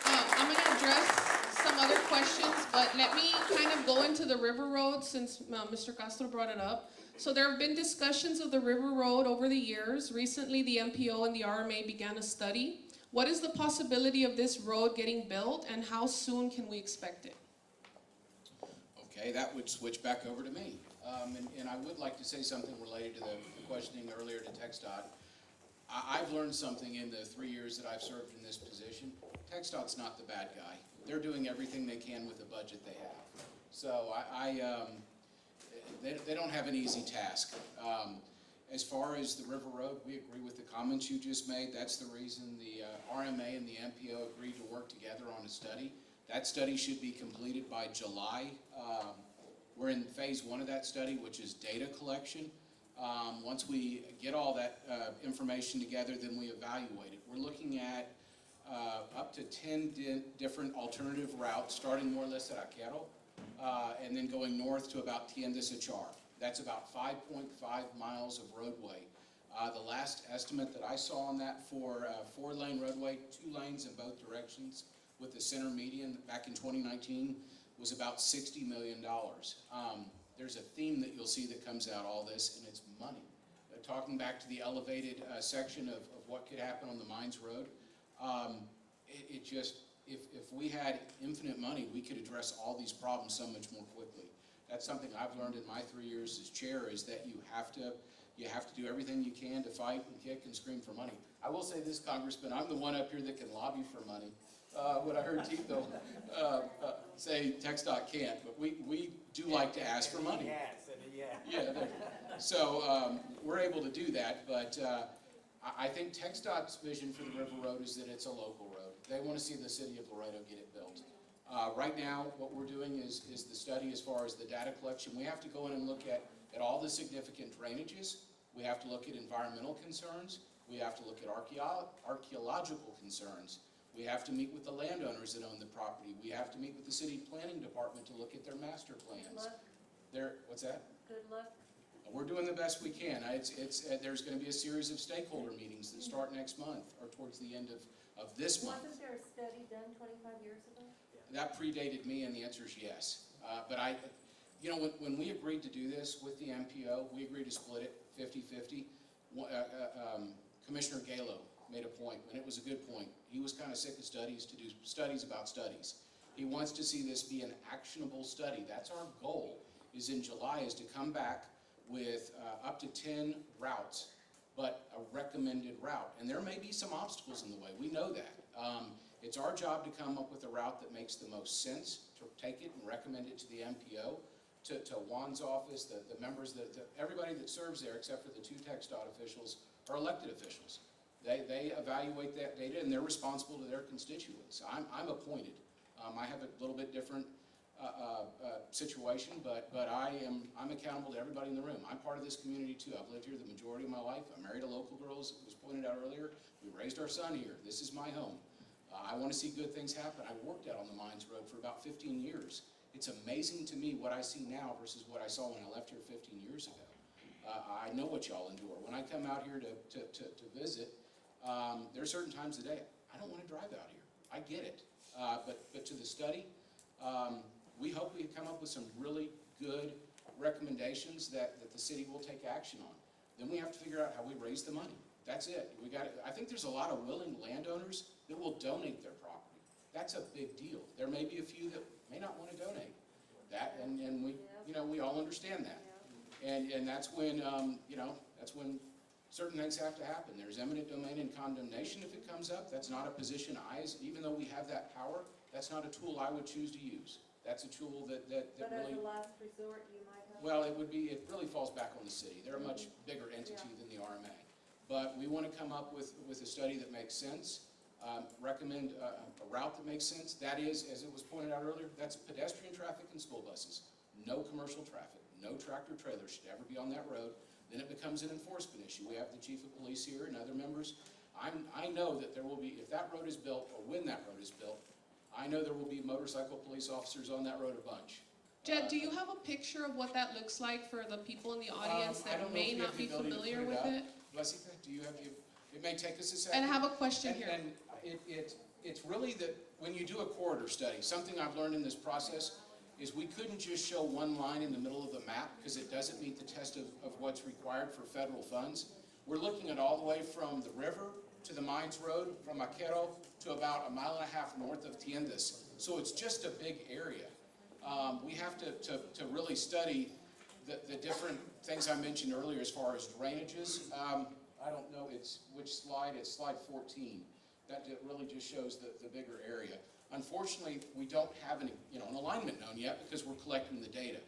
I'm going to address some other questions, but let me kind of go into the River Road since Mr. Castro brought it up. So there have been discussions of the River Road over the years. Recently, the MPO and the RMA began a study. What is the possibility of this road getting built, and how soon can we expect it? Okay, that would switch back over to me. And I would like to say something related to the questioning earlier to TxDot. I've learned something in the 3 years that I've served in this position. TxDOT's not the bad guy. They're doing everything they can with the budget they have. So they don't have an easy task. As far as the River Road, we agree with the comments you just made. That's the reason the RMA and the MPO agreed to work together on a study. That study should be completed by July. We're in phase 1 of that study, which is data collection. Once we get all that information together, then we evaluate it. We're looking at up to 10 different alternative routes, starting more or less at Aquero, and then going north to about Tiendas Achar. That's about 5.5 miles of roadway. The last estimate that I saw on that for a 4-lane roadway, 2 lanes in both directions, with the center median back in 2019 was about $60 million. There's a theme that you'll see that comes out all this, and it's money. Talking back to the elevated section of what could happen on the Mines Road, if we had infinite money, we could address all these problems so much more quickly. That's something I've learned in my 3 years as chair, is that you have to do everything you can to fight and kick and scream for money. I will say this, Congressman, I'm the one up here that can lobby for money. What I heard Tito say, TxDOT can't, but we do like to ask for money. Yeah. So we're able to do that, but I think TxDOT's vision for the River Road is that it's a local road. They want to see the city of Laredo get it built. Right now, what we're doing is the study as far as the data collection. We have to go in and look at all the significant drainages. We have to look at environmental concerns. We have to look at archaeological concerns. We have to meet with the landowners that own the property. We have to meet with the city planning department to look at their master plans. What's that? Good luck. We're doing the best we can. There's going to be a series of stakeholder meetings that start next month or towards the end of this month. Wasn't there a study done 25 years ago? That predated me, and the answer is yes. But when we agreed to do this with the MPO, we agreed to split it 50-50. Commissioner Galo made a point, and it was a good point. He was kind of sick of studies to do studies about studies. He wants to see this be an actionable study. That's our goal, is in July, is to come back with up to 10 routes, but a recommended route. And there may be some obstacles in the way. We know that. It's our job to come up with a route that makes the most sense, to take it and recommend it to the MPO, to Juan's office, the members, everybody that serves there, except for the 2 TxDOT officials, are elected officials. They evaluate that data, and they're responsible to their constituents. I'm appointed. I have a little bit different situation, but I'm accountable to everybody in the room. I'm part of this community too. I've lived here the majority of my life. I married a local girl, as was pointed out earlier. We raised our son here. This is my home. I want to see good things happen. I worked out on the Mines Road for about 15 years. It's amazing to me what I see now versus what I saw when I left here 15 years ago. I know what y'all endure. When I come out here to visit, there are certain times of the day I don't want to drive out here. I get it. But to the study, we hope we can come up with some really good recommendations that the city will take action on. Then we have to figure out how we raise the money. That's it. I think there's a lot of willing landowners that will donate their property. That's a big deal. There may be a few that may not want to donate that, and we all understand that. And that's when that's when certain things have to happen. There's eminent domain and condemnation if it comes up. That's not a position even though we have that power, that's not a tool I would choose to use. That's a tool that But really. as a last resort, you might have. Well, it really falls back on the city. They're a much bigger entity than the RMA. But we want to come up with a study that makes sense, recommend a route that makes sense. That is, as it was pointed out earlier, that's pedestrian traffic and school buses. No commercial traffic, no tractor trailer should ever be on that road. Then it becomes an enforcement issue. We have the chief of police here and other members. I know that there will be, if that road is built, or when that road is built, I know there will be motorcycle police officers on that road a bunch. Jed, do you have a picture of what that looks like for the people in the audience I that don't know may if we not have be the ability to familiar put with up. it? Jessica, do you have the, it may take us a second. And I have a question here. And it's really that when you do a corridor study, something I've learned in this process is we couldn't just show one line in the middle of the map because it doesn't meet the test of what's required for federal funds. We're looking at all the way from the river to the Mines Road, from Aquero to about 1.5 miles north of Tiendas. So it's just a big area. We have to really study the different things I mentioned earlier as far as drainages. I don't know which slide, it's slide 14. That really just shows the bigger area. Unfortunately, we don't have an alignment known yet because we're collecting the data.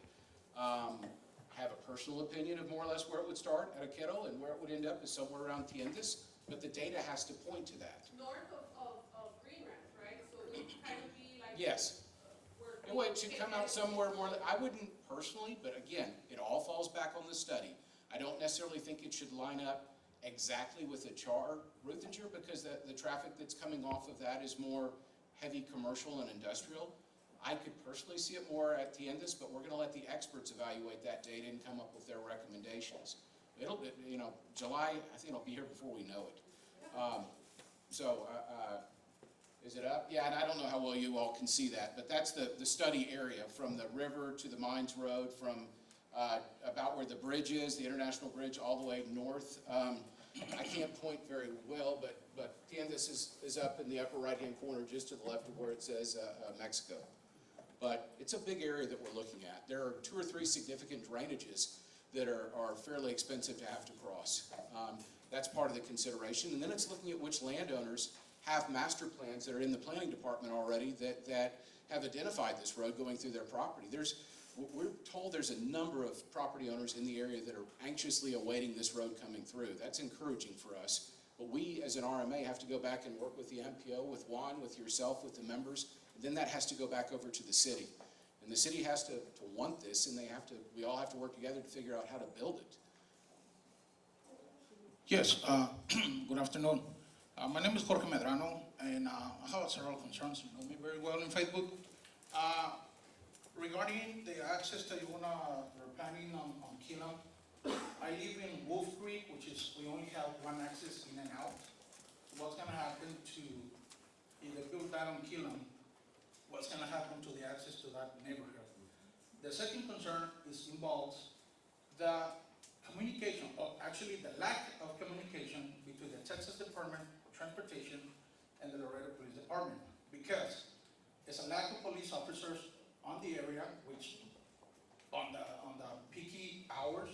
Have a personal opinion of more or less where it would start at Aquero and where it would end up is somewhere around Tiendas, but the data has to point to that. North of Green Ranch, right? So it would kind of be like. Yes. Well, it should come out somewhere more, I wouldn't personally, but again, it all falls back on the study. I don't necessarily think it should line up exactly with the Char Ruthinger because the traffic that's coming off of that is more heavy commercial and industrial. I could personally see it more at Tiendas, but we're gonna let the experts evaluate that data and come up with their recommendations. It'll be, July, I think it'll be here before we know it. Is it up? Yeah, and I don't know how well you all can see that, but that's the study area from the river to the Mines Road, from about where the bridge is, the International Bridge, all the way north. I can't point very well, but Tiendas is up in the upper right-hand corner, just to the left of where it says Mexico. But it's a big area that we're looking at. There are 2 or 3 significant drainages that are fairly expensive to have to cross. That's part of the consideration. And then it's looking at which landowners have master plans that are in the planning department already that have identified this road going through their property. We're told there's a number of property owners in the area that are anxiously awaiting this road coming through. That's encouraging for us. But we, as an RMA, have to go back and work with the MPO, with Juan, with yourself, with the members. And then that has to go back over to the city. And the city has to want this, and we all have to work together to figure out how to build it. Yes, good afternoon. My name is Jorge Medrano, and I have several concerns. You know me very well in Facebook. Regarding the access that you're planning on Killam, I live in Wolf Creek, which is, we only have one access in and out. What's gonna happen to, if they build that on Killam, what's gonna happen to the access to that neighborhood? The second concern involves the communication, or actually the lack of communication between the Texas Department of Transportation and the Laredo Police Department, because there's a lack of police officers on the area, which on the peaky hours,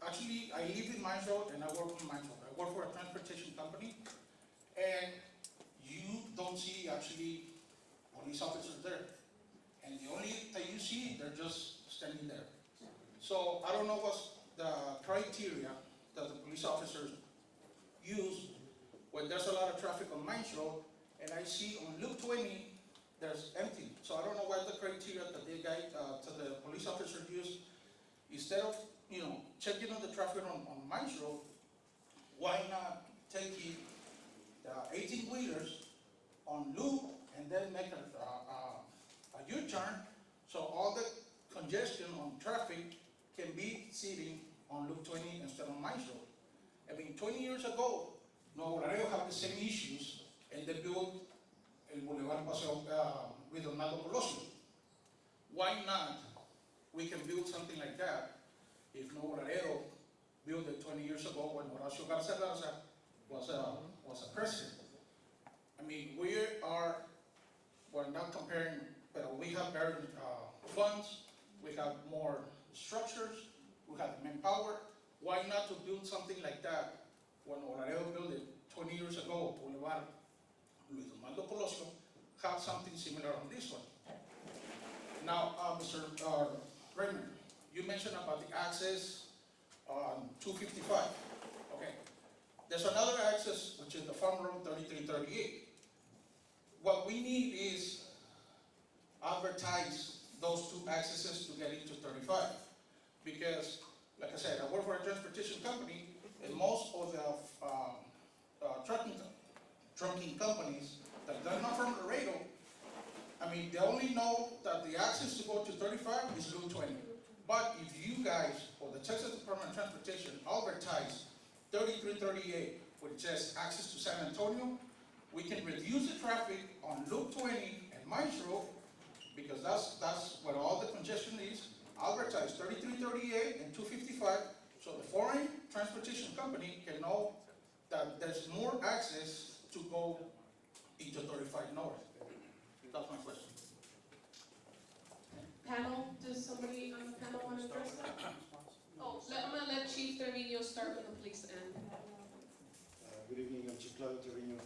actually, I live in Mines Road and I work on Mines Road. I work for a transportation company, and you don't see actually police officers there. And the only that you see, they're just standing there. So I don't know what's the criteria that the police officers use when there's a lot of traffic on Mines Road, and I see on Loop 20, there's empty. So I don't know what the criteria that the police officers use. Instead of, checking on the traffic on Mines Road, why not taking the 18-wheelers on Loop and then make a U-turn, so all the congestion on traffic can be sitting on Loop 20 instead of Mines Road. I mean, 20 years ago, Nuevo Laredo had the same issues, and they built El Boulevard Paseo with Ronaldo Colosio. Why not we can build something like that if Nuevo Laredo built it 20 years ago when Horacio Garza Garza was a president? I mean, we're not comparing, but we have better funds, we have more structures, we have manpower. Why not to build something like that when Laredo built it 20 years ago, Boulevard Luis Ronaldo Colosio, have something similar on this one? Now, Mr. Raymond, you mentioned about the access on 255. Okay. There's another access, which is the Farm Road 3338. What we need is advertise those two accesses to get into 35. Because, like I said, I work for a transportation company, and most of the trucking companies that are not from Laredo, I mean, they only know that the access to go to 35 is Route 20. But if you guys, or the Texas Department of Transportation, advertise 3338, which says access to San Antonio, we can reduce the traffic on Loop 20 and Mines Road, because that's where all the congestion is. Advertise 3338 and 255, so the foreign transportation company can know that there's more access to go into 35 north. That's my question. Panel, does somebody on the panel want to address that? Oh, I'm gonna let Chief Trevino start with the police end. Good evening, I'm Chief Claudio Trevino.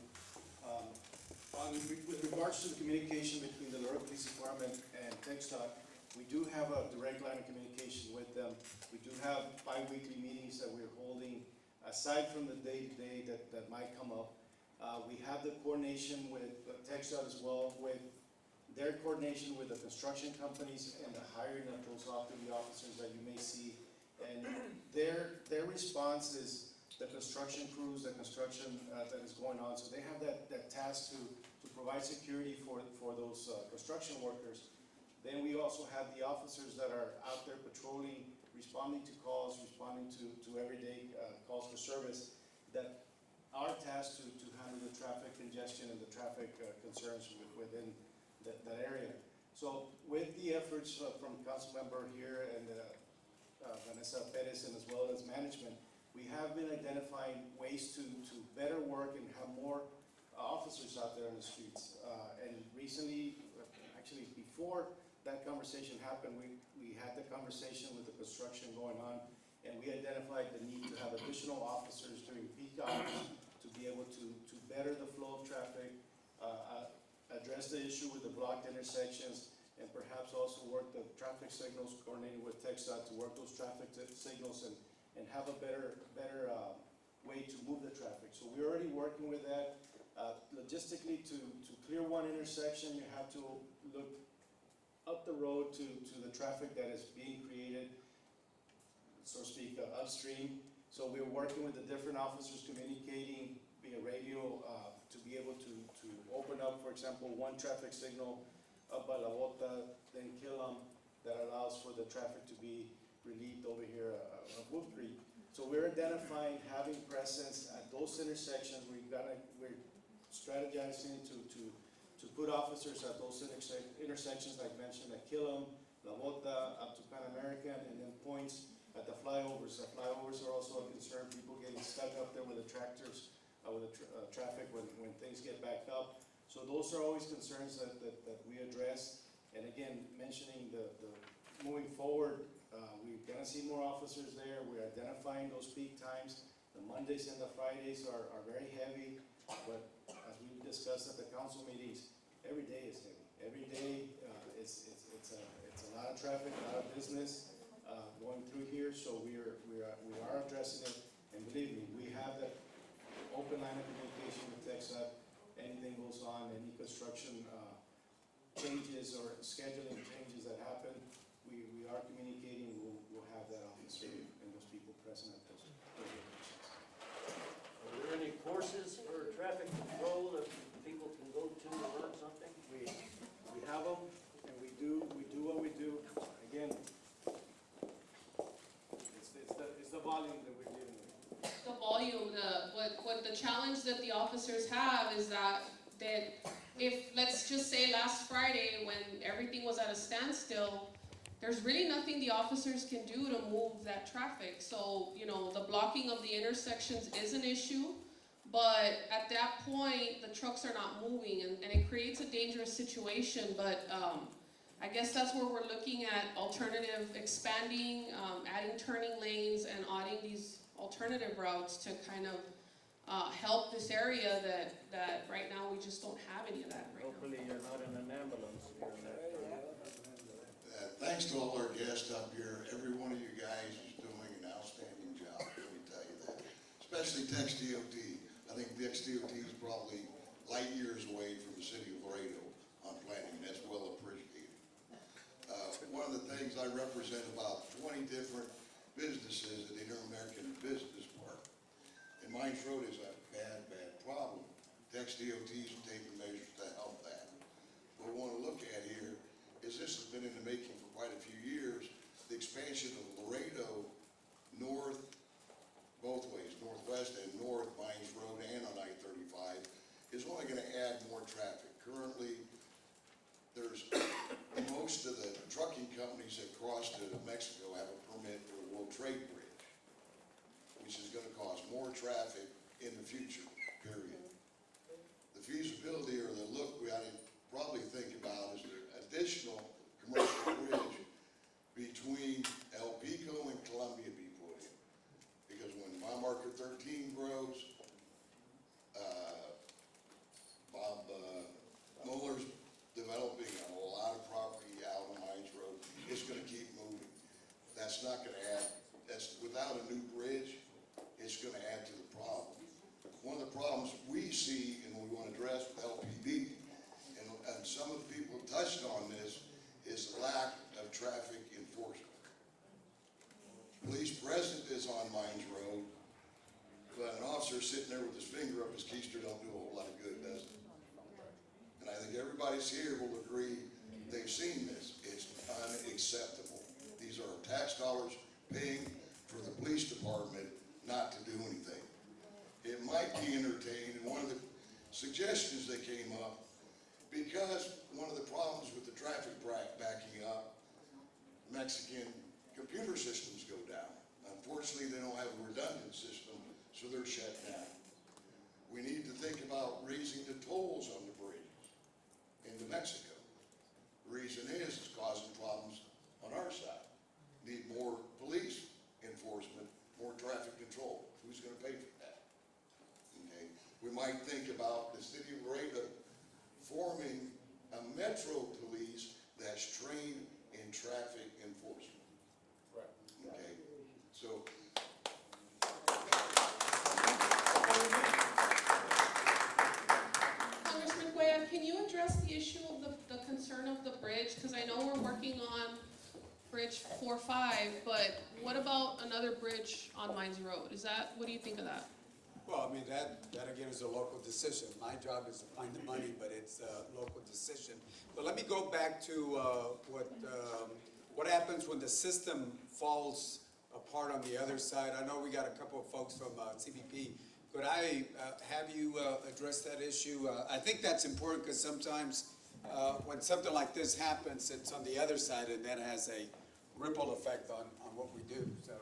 With regards to the communication between the Laredo Police Department and TxDot, we do have a direct line of communication with them. We do have bi-weekly meetings that we're holding, aside from the day-to-day that might come up. We have the coordination with TxDot as well, with their coordination with the construction companies and the hiring of those off-duty officers that you may see. And their response is the construction crews, the construction that is going on. So they have that task to provide security for those construction workers. Then we also have the officers that are out there patrolling, responding to calls, responding to everyday calls for service, that are tasked to handle the traffic congestion and the traffic concerns within that area. So with the efforts from Councilmember here and Vanessa, Perez, and as well as management, we have been identifying ways to better work and have more officers out there in the streets. And recently, actually before that conversation happened, we had the conversation with the construction going on, and we identified the need to have additional officers during peak hours to be able to better the flow of traffic, address the issue with the blocked intersections, and perhaps also work the traffic signals, coordinating with TxDot to work those traffic signals and have a better way to move the traffic. So we're already working with that. Logistically, to clear one intersection, you have to look up the road to the traffic that is being created, so to speak, upstream. So we're working with the different officers, communicating via radio to be able to open up, for example, one traffic signal up by La Bota, then Cuellar, that allows for the traffic to be relieved over here on Wolf Creek. So we're identifying, having presence at those intersections. We're strategizing to put officers at those intersections, like mentioned, at Cuellar, La Bota, up to Pan American, and then points at the flyovers. The flyovers are also a concern, people getting stuck up there with the tractors, with the traffic when things get backed up. So those are always concerns that we address. And again, mentioning the moving forward, we're gonna see more officers there. We're identifying those peak times. The Mondays and the Fridays are very heavy, but as we discussed at the council meetings, every day is heavy. Every day, it's a lot of traffic, a lot of business going through here. So we are addressing it. And believe me, we have that open line of communication with TxDot. Anything goes on, any construction changes or scheduling changes that happen, we are communicating. We'll have that officer and those people present at those locations. Are there any courses for traffic control that people can go to learn something? We have them, and we do what we do. Again, it's the volume that we're dealing with. The volume, what the challenge that the officers have is that if, let's just say last Friday when everything was at a standstill, there's really nothing the officers can do to move that traffic. So, the blocking of the intersections is an issue, but at that point, the trucks are not moving, and it creates a dangerous situation. But I guess that's where we're looking at alternative expanding, adding turning lanes, and adding these alternative routes to kind of help this area that right now we just don't have any of that right now. Hopefully you're not in an ambulance. Thanks to all our guests up here. Every one of you guys is doing an outstanding job, let me tell you that. Especially TxDot. I think TxDot is probably light years away from the city of Laredo on planning. That's well appreciated. things, I represent about 20 different businesses in the Inter-American Business Park. And Mines Road is a bad, bad problem. TxDOT is taking measures to help that. What we want to look at here is this has been in the making for quite a few years. The expansion of Laredo north, both ways, northwest and north, Mines Road and on I-35, is only going to add more traffic. Currently, there's most of the trucking companies that cross to Mexico have a permit for the World Trade Bridge, which is going to cause more traffic in the future, period. The feasibility or the look we ought to probably think about is the additional commercial bridge between El Pico and Columbia be put in. Because when mile marker 13 grows, Bob Mueller's developing a lot of property out on Mines Road. It's going to keep moving. That's not going to add, without a new bridge, it's going to add to the problem. One of the problems we see and we want to address with LPD, and some of the people touched on this, is the lack of traffic enforcement. Police present is on Mines Road, but an officer sitting there with his finger up his keister don't do a whole lot of good, does it? And I think everybody's here will agree they've seen this. It's unacceptable. These are tax dollars paying for the police department not to do anything. It might be entertained, and one of the suggestions that came up, because one of the problems with the traffic backing up, Mexican computer systems go down. Unfortunately, they don't have a redundant system, so they're shut down. We need to think about raising the tolls on the bridges into Mexico. The reason is it's causing problems on our side. Need more police enforcement, more traffic control. Who's going to pay for that? Okay. We might think about the city of Laredo forming a metro police that's trained in traffic enforcement. Right. Okay. So Congressman Cuellar, can you address the issue of the concern of the bridge? Because I know we're working on Bridge 4-5, but what about another bridge on Mines Road? What do you think of that? Well, I mean, that again is a local decision. My job is to find the money, but it's a local decision. But let me go back to what happens when the system falls apart on the other side. I know we got a couple of folks from CBP. Could I have you address that issue? I think that's important because sometimes when something like this happens, it's on the other side and that has a ripple effect on what we do. So.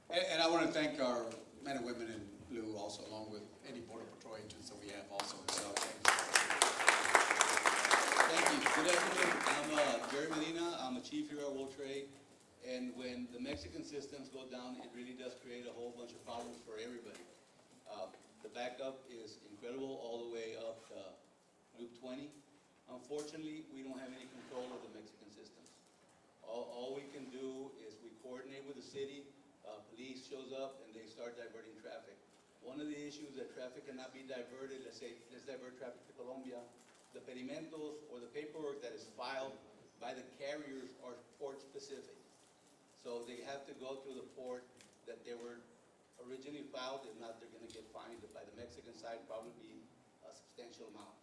And I want to thank our men and women in blue also, along with any Border Patrol agents that we have also. So, thank you. Good afternoon. I'm Jerry Medina. I'm a chief here at World Trade. And when the Mexican systems go down, it really does create a whole bunch of problems for everybody. The backup is incredible all the way up Loop 20. Unfortunately, we don't have any control of the Mexican systems. All we can do is we coordinate with the city. Police shows up and they start diverting traffic. One of the issues that traffic cannot be diverted, let's divert traffic to Colombia. The pedimentos or the paperwork that is filed by the carriers are port specific. So they have to go through the port that they were originally filed. If not, they're going to get fined by the Mexican side, probably a substantial amount.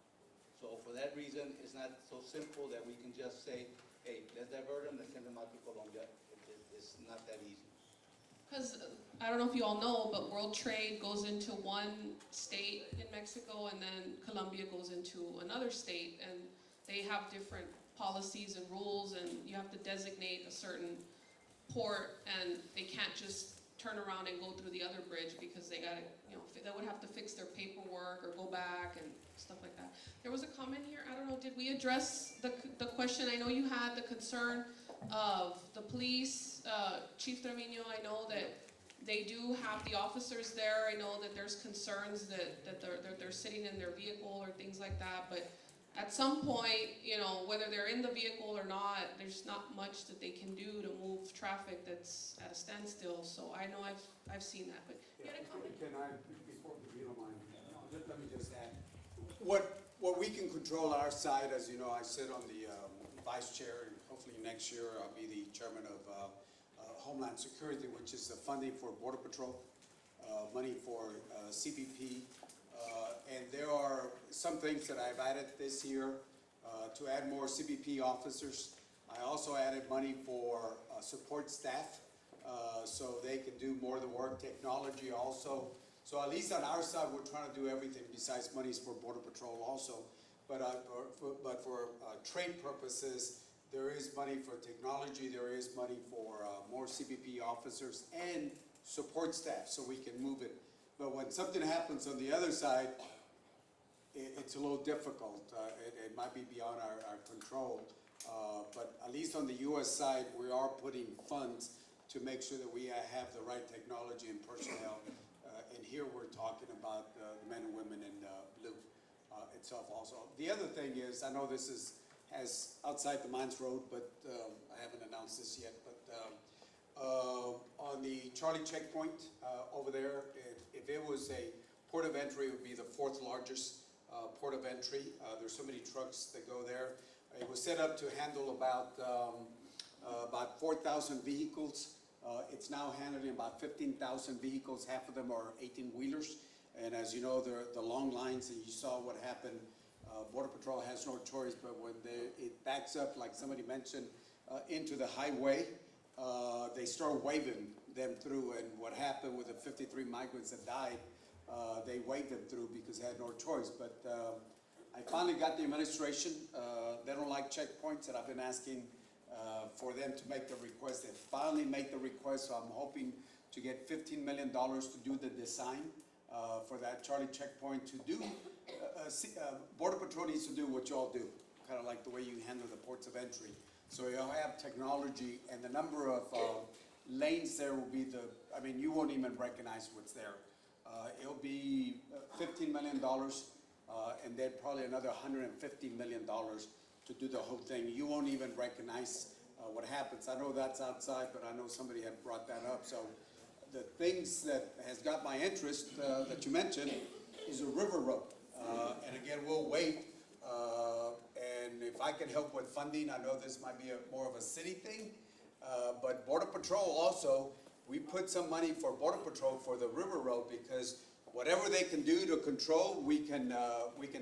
So for that reason, it's not so simple that we can just say, hey, let's divert them, let's send them out to Colombia. It's not that easy. Because I don't know if you all know, but World Trade goes into one state in Mexico and then Colombia goes into another state, and they have different policies and rules, and you have to designate a certain port, and they can't just turn around and go through the other bridge because they gotta, they would have to fix their paperwork or go back and stuff like that. There was a comment here, I don't know, did we address the question? I know you had the concern of the police, Chief Trevino. I know that they do have the officers there. I know that there's concerns that they're sitting in their vehicle or things like that, but at some point, whether they're in the vehicle or not, there's not much that they can do to move traffic that's at a standstill. So I know I've seen that, but you had a comment? Can I, before you don't mind, let me just add. What what we can control on our side, as you know, I sit on the vice chair, and hopefully next year I'll be the chairman of Homeland Security, which is the funding for Border Patrol, money for CBP, and there are some things that I've added this year to add more CBP officers. I also added money for support staff, so they can do more of the work, technology also. So at least on our side, we're trying to do everything besides monies for Border Patrol also. But for trade purposes, there is money for technology, there is money for more CBP officers and support staff, so we can move it. But when something happens on the other side, it's a little difficult. It might be beyond our control. But at least on the U.S. side, we are putting funds to make sure that we have the right technology and personnel. And here we're talking about the men and women in blue itself also. The other thing is, I know this has outside the Mines Road, but I haven't announced this yet, but on the Charlie checkpoint over there, if it was a port of entry, it would be the 4th largest port of entry. There's so many trucks that go there. It was set up to handle about 4,000 vehicles. It's now handling about 15,000 vehicles. Half of them are 18-wheelers. And as you know, the long lines, and you saw what happened. Border Patrol has no choice, but when it backs up, like somebody mentioned, into the highway, they start waving them through. And what happened with the 53 migrants that died, they waved them through because they had no choice. But I finally got the administration. They don't like checkpoints, and I've been asking for them to make the request. They finally made the request, so I'm hoping to get $15 million to do the design for that Charlie checkpoint to do. Border Patrol needs to do what y'all do, kind of like the way you handle the ports of entry. So you'll have technology, and the number of lanes there will be you won't even recognize what's there. It'll be $15 million, and then probably another $150 million to do the whole thing. You won't even recognize what happens. I know that's outside, but I know somebody had brought that up. So the things that has got my interest that you mentioned is a river road. And again, we'll wait. And if I can help with funding, I know this might be more of a city thing. But Border Patrol also, we put some money for Border Patrol for the river road because whatever they can do to control, we can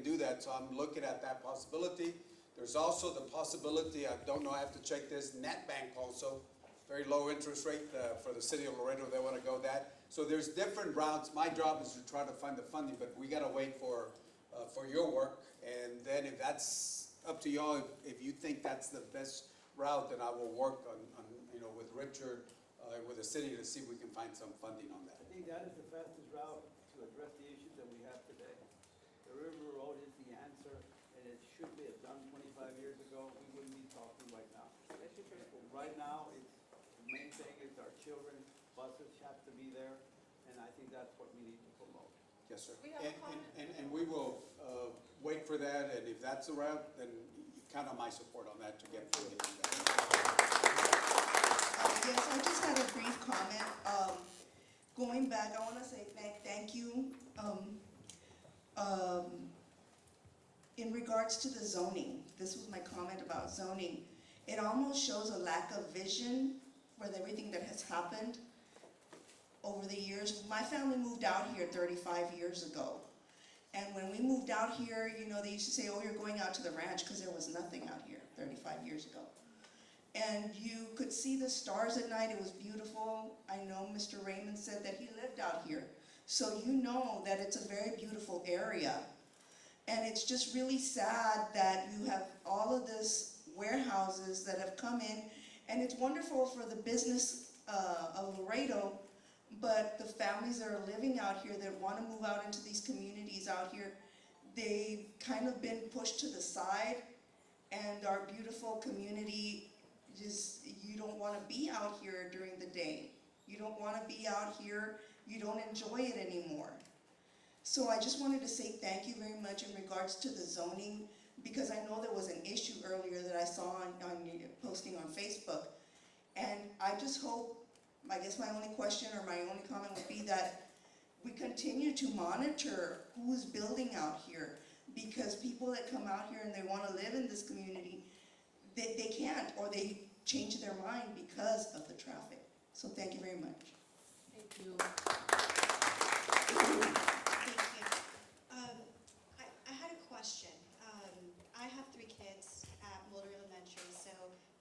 do that. So I'm looking at that possibility. There's also the possibility, I don't know, I have to check this, Net Bank also, very low interest rate for the city of Laredo, they want to go that. So there's different routes. My job is to try to find the funding, but we got to wait for your work. And then if that's up to y'all, if you think that's the best route, then I will work on with Richard, with the city to see if we can find some funding on that. I think that is the fastest route to address the issues that we have today. The river road is the answer, and it should be done 25 years ago. We wouldn't be talking right now. Right now, the main thing is our children, buses have to be there, and I think that's what we need to promote. Yes, sir. We have a comment. And we will wait for that, and if that's the route, then you count on my support on that to get funding on that. Yes, I just had a brief comment. Going back, I want to say thank you. In regards to the zoning, this was my comment about zoning. It almost shows a lack of vision with everything that has happened over the years. My family moved out here 35 years ago. And when we moved out here, they used to say, oh, you're going out to the ranch, because there was nothing out here 35 years ago. And you could see the stars at night. It was beautiful. I know Mr. Raymond said that he lived out here. So you know that it's a very beautiful area. And it's just really sad that you have all of this warehouses that have come in. And it's wonderful for the business of Laredo, but the families that are living out here that want to move out into these communities out here, they've kind of been pushed to the side. And our beautiful community, you don't want to be out here during the day. You don't want to be out here. You don't enjoy it anymore. So I just wanted to say thank you very much in regards to the zoning, because I know there was an issue earlier that I saw on your posting on Facebook. And I just hope, I guess my only question or my only comment would be that we continue to monitor who's building out here. because people that come out here and they want to live in this community, they can't, or they change their mind because of the traffic. So thank you very much. Thank you. Thank you. I had a question. I have 3 kids at Mulder Elementary, so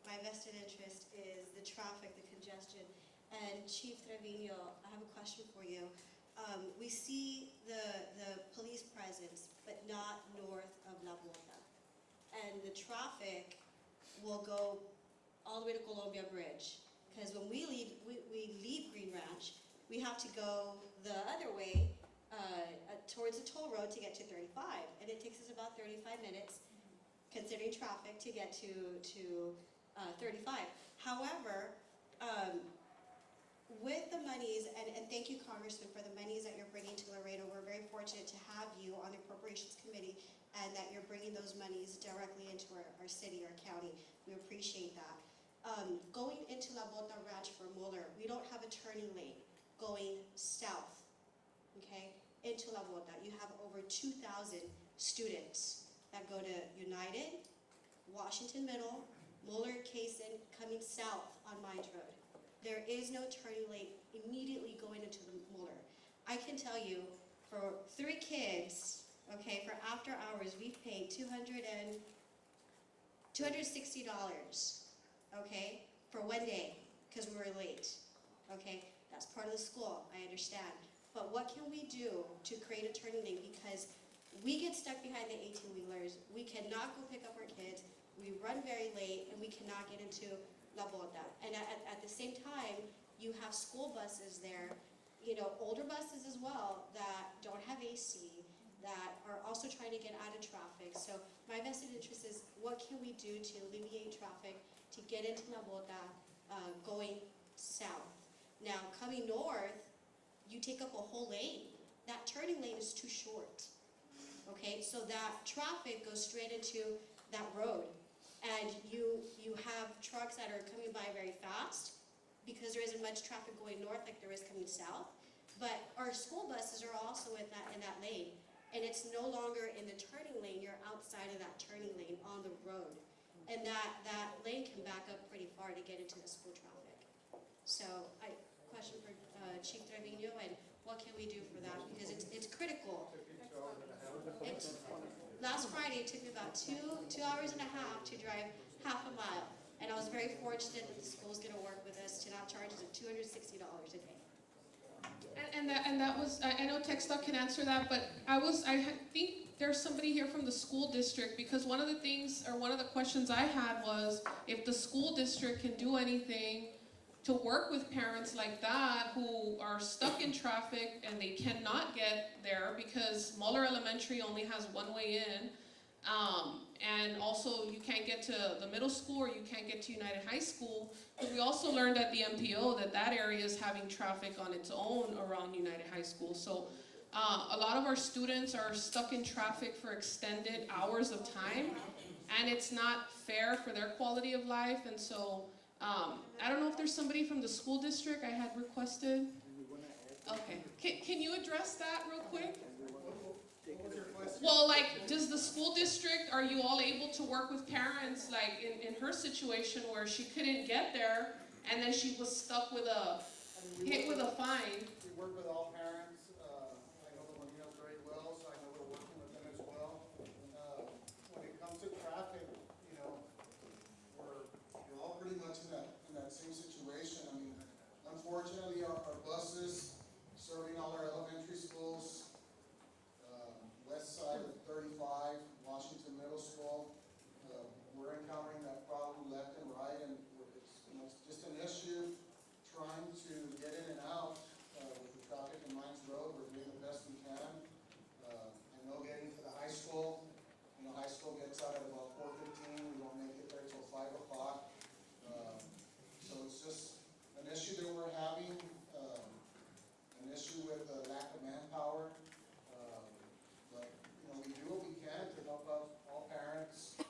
my vested interest is the traffic, the congestion. And Chief Trevino, I have a question for you. We see the police presence, but not north of La Bota. And the traffic will go all the way to Columbia Bridge. Because when we leave Green Ranch, we have to go the other way towards the toll road to get to 35. And it takes us about 35 minutes, considering traffic, to get to 35. However, with the monies, and thank you, Congressman, for the monies that you're bringing to Laredo. We're very fortunate to have you on the Appropriations Committee and that you're bringing those monies directly into our city, our county. We appreciate that. Going into La Bota Ranch for Mueller, we don't have a turning lane going south, okay, into La Bota. You have over 2,000 students that go to United, Washington Middle, Mueller, Kaysen, coming south on Mines Road. There is no turning lane immediately going into the Mueller. I can tell you, for 3 kids, okay, for after hours, we've paid $260, okay, for one day, because we were late, okay? That's part of the school, I understand. But what can we do to create a turning lane? Because we get stuck behind the 18-wheelers, we cannot go pick up our kids, we run very late, and we cannot get into La Bota. And at the same time, you have school buses there, you know, older buses as well, that don't have AC, that are also trying to get out of traffic. So my vested interest is, what can we do to alleviate traffic to get into La Bota going south? Now, coming north, you take up a whole lane. That turning lane is too short, okay? So that traffic goes straight into that road. And you have trucks that are coming by very fast because there isn't much traffic going north like there is coming south. But our school buses are also in that lane. And it's no longer in the turning lane, you're outside of that turning lane on the road. And that lane can back up pretty far to get into the school traffic. So question for Chief Trevino, and what can we do for that? Because it's critical. Last Friday, it took me about 2 hours and a half to drive half a mile. And I was very fortunate that the school's gonna work with us to not charge us $260 a day. And that was, I know TxDot can answer that, but I think there's somebody here from the school district, because one of the things, or one of the questions I had was, if the school district can do anything to work with parents like that who are stuck in traffic and they cannot get there because Mueller Elementary only has one way in, and also you can't get to the middle school or you can't get to United High School. But we also learned at the MPO that area is having traffic on its own around United High School. So a lot of our students are stuck in traffic for extended hours of time, and it's not fair for their quality of life. And so I don't know if there's somebody from the school district I had requested. Okay, can you address that real quick? Well, like, does the school district, are you all able to work with parents, like in her situation where she couldn't get there and then she was stuck with hit with a fine? We work with all parents. I know the Molinos very well, so I know we're working with them as well. When it comes to traffic, you know, we're all pretty much in that same situation. I mean, unfortunately, our buses serving all our elementary schools, west side of 35, Washington Middle School, we're encountering that problem left and right, and it's just an issue trying to get in and out with the traffic in Mines Road. We're doing the best we can. I know getting to the high school, you know, high school gets out at about 4:15. We won't make it there till 5 o'clock. So it's just an issue that we're having, an issue with the lack of manpower. But, you know, we do what we can to help out all parents, trying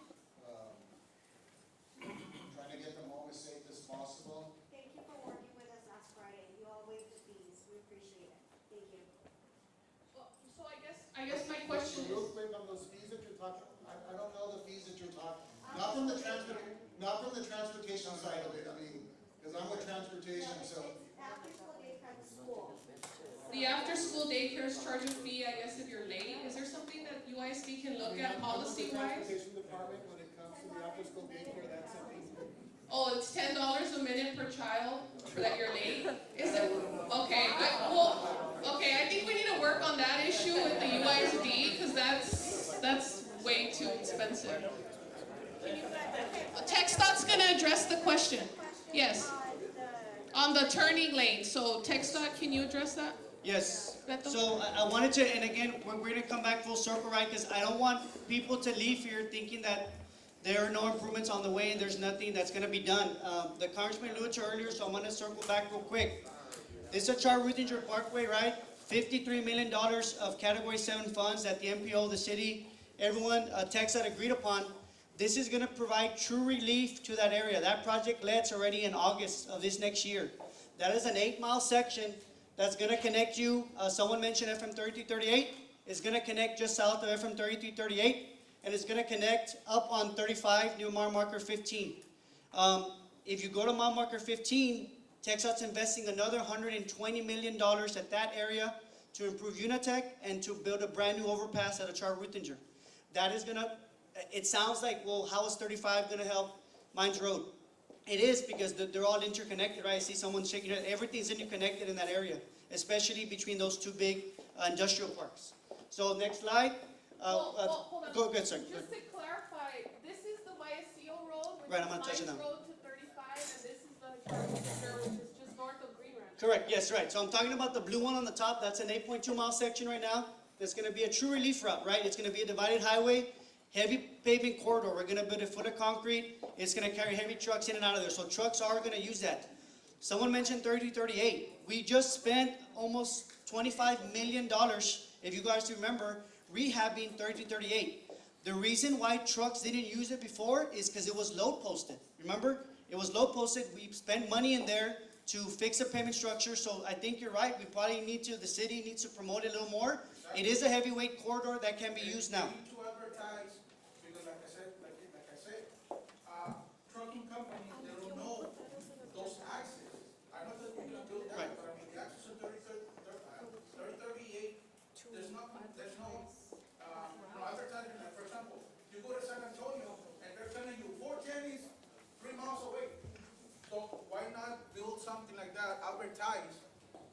to get them home as safe as possible. Thank you for working with us last Friday. You all waived the fees. We appreciate it. Thank you. Well, so I guess my question Real is, quick on those fees that Not from the transportation side of it, I mean, because I'm with transportation, so. The after-school daycares charge a fee, I guess, if you're late. Is there something that UISD can look at policy-wise? Transportation department, when it comes to the after-school daycare, that's something. Oh, it's $10 a minute per child that you're late? Is it, okay, well, okay, I think we need to work on that issue with the UISD, because that's way too expensive. TxDot's gonna address the question. Yes. On the turning lane, so TxDot, can you address that? Yes. Beto? So I wanted to, and again, we're gonna come back full circle, right? Because I don't want people to leave here thinking that there are no improvements on the way and there's nothing that's gonna be done. The Congressman alluded to earlier, so I'm gonna circle back real quick. This is Charter-Ruthinger Parkway, right? $53 million of Category 7 funds that the MPO, the city, everyone, TxDot agreed upon. This is gonna provide true relief to that area. That project lets already in August of this next year. That is an 8-mile section that's gonna connect you, someone mentioned FM 3338. It's gonna connect just south of FM 3338, and it's gonna connect up on 35 near mile marker 15. If you go to mile marker 15, TxDOT's investing another $120 million at that area to improve Unitech and to build a brand new overpass at a Charter-Ruthinger. That is gonna, it sounds like, well, how is 35 gonna help Mines Road? It is, because they're all interconnected, right? I see someone shaking it. Everything's interconnected in that area, especially between those two big industrial parks. So next slide. Well, hold on. Go ahead, sir. Just to clarify, this is the Vallecillo Road, which Right, is I'm not touching Mines them. Road to 35, and this is the Charter-Ruthinger, which is just north of Green Ranch. Correct, yes, right. So I'm talking about the blue one on the top. That's an 8.2-mile section right now. That's gonna be a true relief route, right? It's gonna be a divided highway, heavy paving corridor. We're gonna build a foot of concrete. It's gonna carry heavy trucks in and out of there. So trucks are gonna use that. Someone mentioned 3038. We just spent almost $25 million, if you guys remember, rehabbing 3038. The reason why trucks didn't use it before is because it was load posted. Remember? It was load posted. We spent money in there to fix the payment structure. So I think you're right. We probably need to, the city needs to promote it a little more. It is a heavyweight corridor that can be used now. We need to advertise, because like I said, trucking companies, they don't know those access. I know that we can do that, Right. but I mean, the access to 3038, there's no advertising. Like, for example, you go to San Antonio and they're telling you 410 is 3 miles away. So why not build something like that, advertise?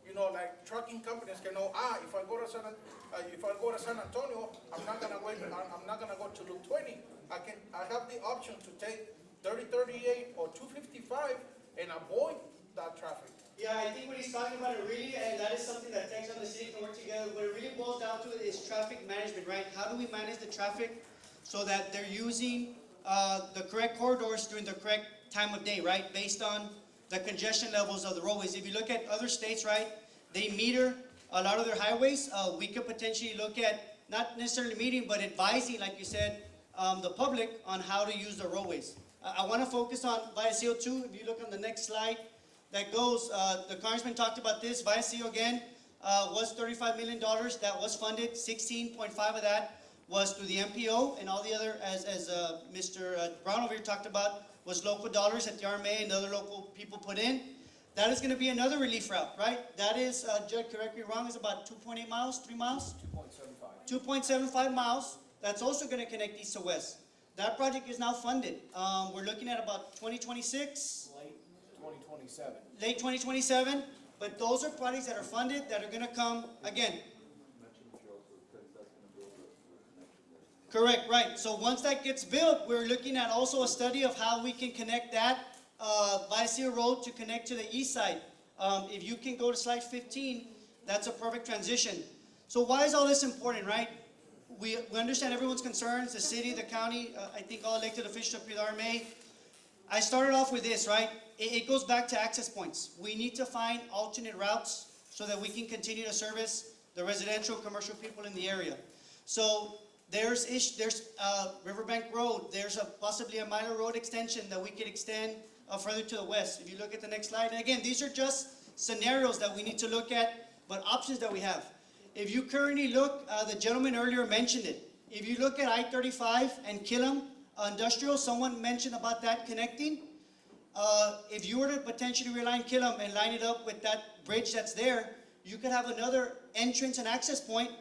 You know, like trucking companies can know, if I go to San Antonio, I'm not gonna go to Loop 20. I have the option to take 3038 or 255 and avoid that traffic. Yeah, I think what he's talking about, it really, and that is something that TxDOT and the city can work together. What it really boils down to is traffic management, right? How do we manage the traffic so that they're using the correct corridors during the correct time of day, right? Based on the congestion levels of the roadways. If you look at other states, right, they meter a lot of their highways. We could potentially look at, not necessarily meeting, but advising, like you said, the public on how to use the roadways. I want to focus on Vallecillo 2. If you look on the next slide, that goes, the Congressman talked about this. Vallecillo again was $35 million. That was funded. 16.5 of that was through the MPO, and all the other, as Mr. Brown over here talked about, was local dollars that the RMA and other local people put in. That is going to be another relief route, right? That is, Judge, correct me wrong, is about 2.8 miles, 3 miles? 2.75. 2.75 miles. That's also going to connect east to west. That project is now funded. We're looking at about 2026. Late 2027. Late 2027. But those are projects that are funded that are going to come again. Correct, right. So once that gets built, we're looking at also a study of how we can connect that Vallecillo Road to connect to the east side. If you can go to slide 15, that's a perfect transition. So why is all this important, right? We understand everyone's concerns, the city, the county, I think all elected officials up here at the RMA. I started off with this, right? It goes back to access points. We need to find alternate routes so that we can continue to service the residential, commercial people in the area. So there's Riverbank Road. There's possibly a minor road extension that we could extend further to the west. If you look at the next slide, and again, these are just scenarios that we need to look at, but options that we have. If you currently look, the gentleman earlier mentioned it. If you look at I-35 and Killam, industrial, someone mentioned about that connecting. If you were to potentially realign Killam and line it up with that bridge that's there, you could have another entrance and access point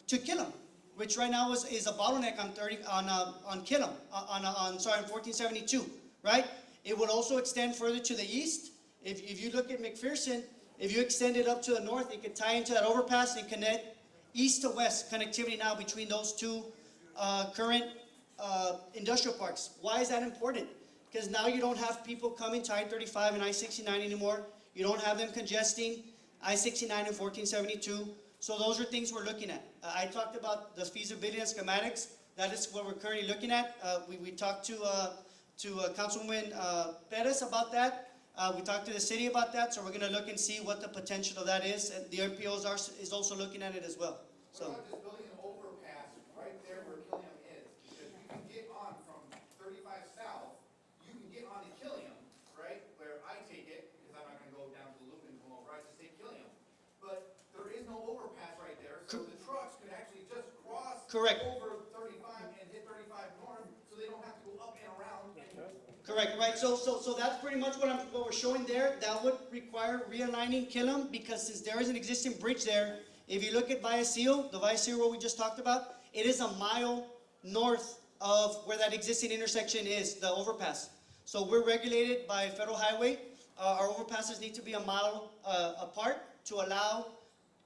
to Killam, which right now is a bottleneck on Killam, on 1472, right? It would also extend further to the east. If you look at McPherson, if you extend it up to the north, it could tie into that overpass and connect east to west connectivity now between those two current industrial parks. Why is that important? Because now you don't have people coming to I-35 and I-69 anymore. You don't have them congesting I-69 and 1472. So those are things we're looking at. I talked about the feasibility and schematics. That is what we're currently looking at. We talked to Councilman Perez about that. We talked to the city about that, so we're going to look and see what the potential of that is. And the MPO is also looking at it as well. So. What about just building an overpass right there where Killiam is? Because you can get on from 35 south, you can get on to Killiam, right? Where I take it, because I'm not going to go down to the loop and come over, I just take Killiam. But there is no overpass right there, so the trucks could actually just cross Correct. over 35 and hit 35 north, so they don't have to go up and around. Correct, right, so that's pretty much what we're showing there. That would require realigning Killam, because since there is an existing bridge there, if you look at Via Seal, the Via Seal road we just talked about, it is a mile north of where that existing intersection is, the overpass. So we're regulated by federal highway. Our overpasses need to be a mile apart to allow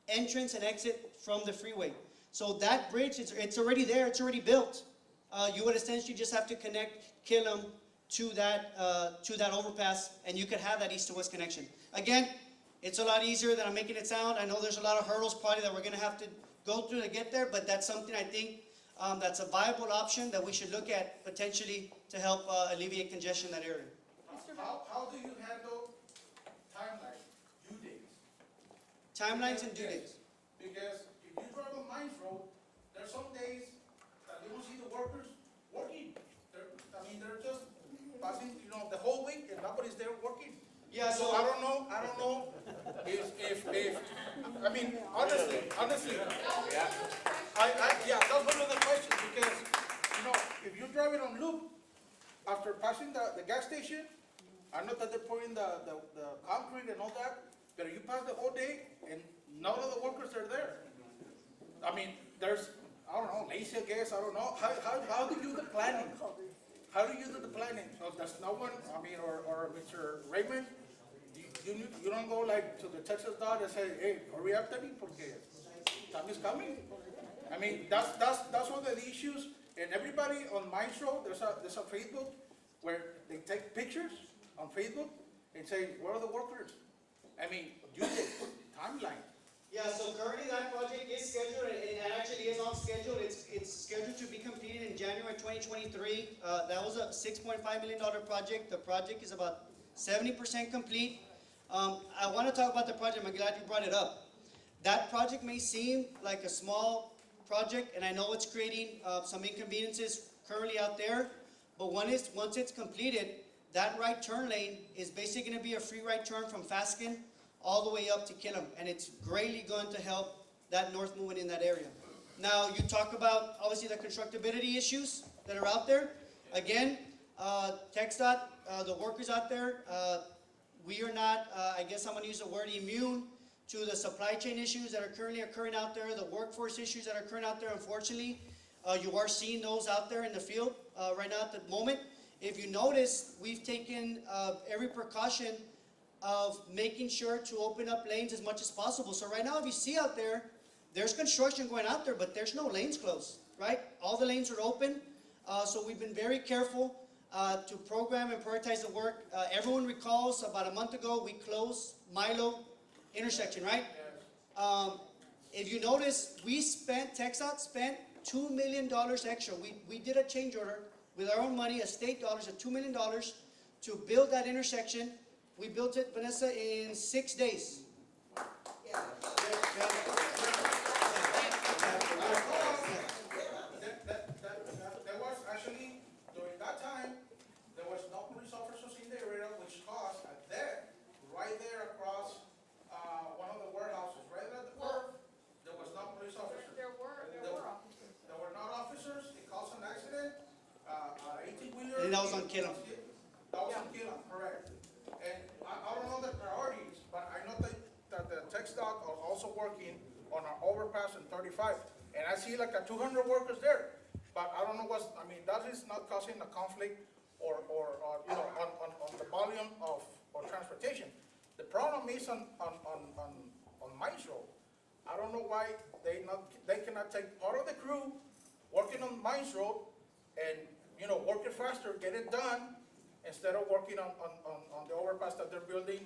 entrance and exit from the freeway. So that bridge, it's already there, it's already built. You would essentially just have to connect Killam to that overpass, and you could have that east to west connection. Again, it's a lot easier than I'm making it sound. I know there's a lot of hurdles probably that we're going to have to go through to get there, but that's something I think that's a viable option that we should look at potentially to help alleviate congestion in that area. How do you handle timelines, due dates? Timelines and due dates. Because if you drive on Mines Road, there's some days that you don't see the workers working. They're just passing, the whole week and nobody's there working. Yeah, So I don't know if honestly, yeah, that's one of the questions, because, if you're driving on loop, after passing the gas station, I know that they're pouring the concrete and all that, but you pass the whole day and none of the workers are there. There's, I don't know, lazy, I guess, I don't know. How do you do the planning? How do you do the planning? So there's no one, or Mr. Raymond, you don't go like to the TxDot and say, hey, hurry up, Teddy, porque time is coming. That's one of the issues. And everybody on my show, there's a Facebook where they take pictures on Facebook and say, where are the workers? Due date, timeline. Yeah, so currently that project is scheduled, and it actually is on schedule. It's scheduled to be completed in January 2023. That was a $6.5 million project. The project is about 70% complete. I want to talk about the project. I'm glad you brought it up. That project may seem like a small project, and I know it's creating some inconveniences currently out there, but once it's completed, that right turn lane is basically going to be a free right turn from Fasken all the way up to Killam, and it's greatly going to help that north movement in that area. Now, you talk about, obviously, the constructability issues that are out there. Again, TxDot, the workers out there, we are not, I guess I'm going to use the word immune to the supply chain issues that are currently occurring out there, the workforce issues that are occurring out there. Unfortunately, you are seeing those out there in the field right now at the moment. If you notice, we've taken every precaution of making sure to open up lanes as much as possible. So right now, if you see out there, there's construction going out there, but there's no lanes closed, right? All the lanes are open. So we've been very careful to program and prioritize the work. Everyone recalls about a month ago, we closed Milo intersection, right? If you notice, TxDot spent $2 million extra. We did a change order with our own money, state dollars, of $2 million to build that intersection. We built it, Vanessa, in 6 days. There was actually, during that time, there was no police officers in the area, which caused a death right there across one of the warehouses, right at the curb. There was no police officers. There were officers. There were not officers. It caused an accident. that was on Killam. That was on Killam, correct. And I don't know the priorities, but I know that the TxDot are also working on our overpass in 35. And I see like 200 workers there, but I don't know that is not causing a conflict or on the volume of transportation. The problem is on Mines Road. I don't know why they cannot take part of the crew working on Mines Road and, work it faster, get it done, instead of working on the overpass that they're building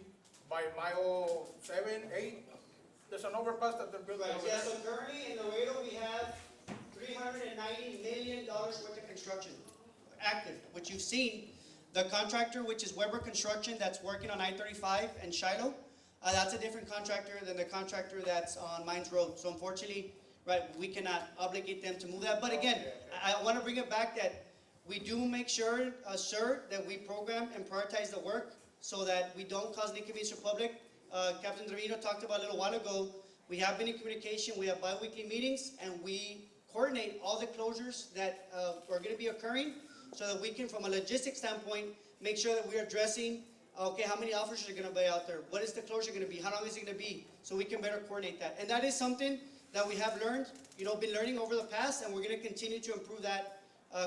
by mile 7, 8. There's an overpass that they're building. Right, over yeah, there. so currently in Laredo, we have $390 million worth of construction active, which you've seen. The contractor, which is Weber Construction, that's working on I-35 and Shiloh, that's a different contractor than the contractor that's on Mines Road. So unfortunately, right, we cannot obligate them to move that. But again, I want to bring it back that we do make sure, sir, that we program and prioritize the work so that we don't cause the inconvenience to the public. Captain Trevino talked about a little while ago, we have been in communication, we have bi-weekly meetings, and we coordinate all the closures that are going to be occurring so that we can, from a logistics standpoint, make sure that we're addressing, okay, how many officers are going to be out there? What is the closure going to be? How long is it going to be? So we can better coordinate that. And that is something that we have learned, been learning over the past, and we're going to continue to improve that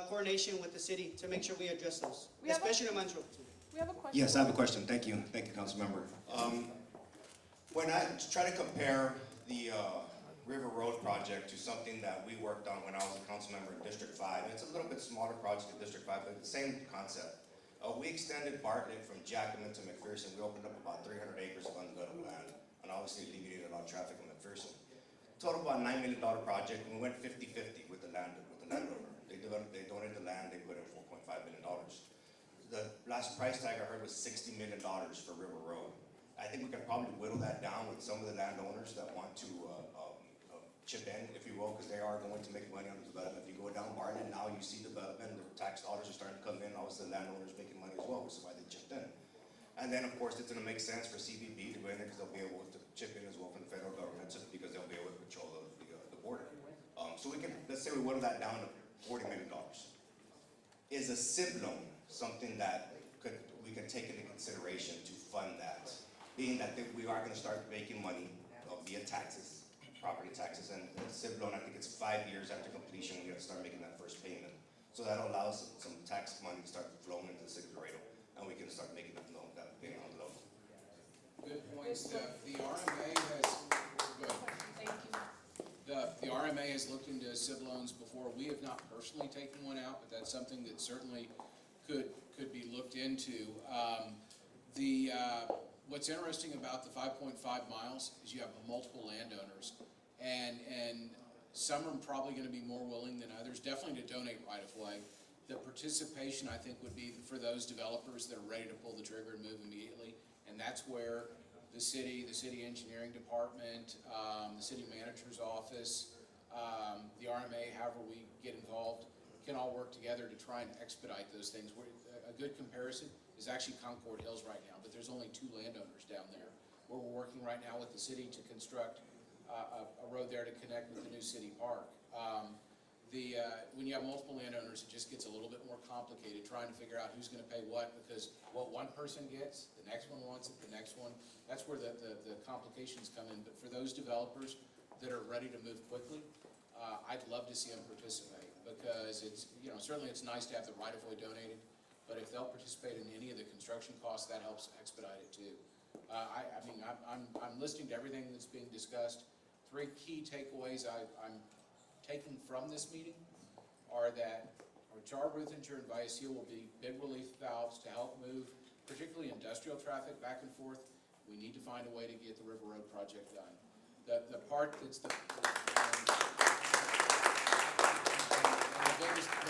coordination with the city to make sure we address those, especially in Mines Road. We have a question. Yes, I have a question. Thank you, Councilmember. When I try to compare the River Road project to something that we worked on when I was a council member in District 5, it's a little bit smaller project in District 5, but the same concept. We extended Bartlett from Jackman to McPherson. We opened up about 300 acres of undeveloped land, and obviously alleviated a lot of traffic in McPherson. Total about $9 million project, and we went 50-50 with the landowner. They donated the land, they put in $4.5 million. The last price tag I heard was $60 million for River Road. I think we can probably whittle that down with some of the landowners that want to chip in, if you will, because they are going to make money on the development. If you go down Barton, now you see development, the tax dollars are starting to come in, obviously the landowners making money as well, which is why they chipped in. And then, of course, it's going to make sense for CBB to go in there because they'll be able to chip in as well from the federal government, just because they'll be able to control the border. So we can, let's say we whittle that down to $40 million. Is a SIB loan something that we could take into consideration to fund that? Being that we are going to start making money via taxes, property taxes, and the SIB loan, I think it's 5 years after completion, we have to start making that first payment. So that allows some tax money to start flowing into the city of Laredo, and we can start making that loan, that payment on the loan. Good points. The RMA has, Thank you. the RMA has looked into SIB loans before. We have not personally taken one out, but that's something that certainly could be looked into. What's interesting about the 5.5 miles is you have multiple landowners, and some are probably going to be more willing than others, definitely to donate right of way. The participation, I think, would be for those developers that are ready to pull the trigger and move immediately, and that's where the city engineering department, the city manager's office, the RMA, however we get involved, can all work together to try and expedite those things. A good comparison is actually Concord Hills right now, but there's only 2 landowners down there. Where we're working right now with the city to construct a road there to connect with the new city park. When you have multiple landowners, it just gets a little bit more complicated trying to figure out who's going to pay what, because what one person gets, the next one wants it, the next one. That's where the complications come in. But for those developers that are ready to move quickly, I'd love to see them participate, because it's, certainly it's nice to have the right of way donated, but if they'll participate in any of the construction costs, that helps expedite it too. I'm listening to everything that's being discussed. 3 key takeaways I'm taking from this meeting are that our Char, Ruthinger, and Viasil will be big relief valves to help move, particularly industrial traffic back and forth. We need to find a way to get the River Road project done. The part that's the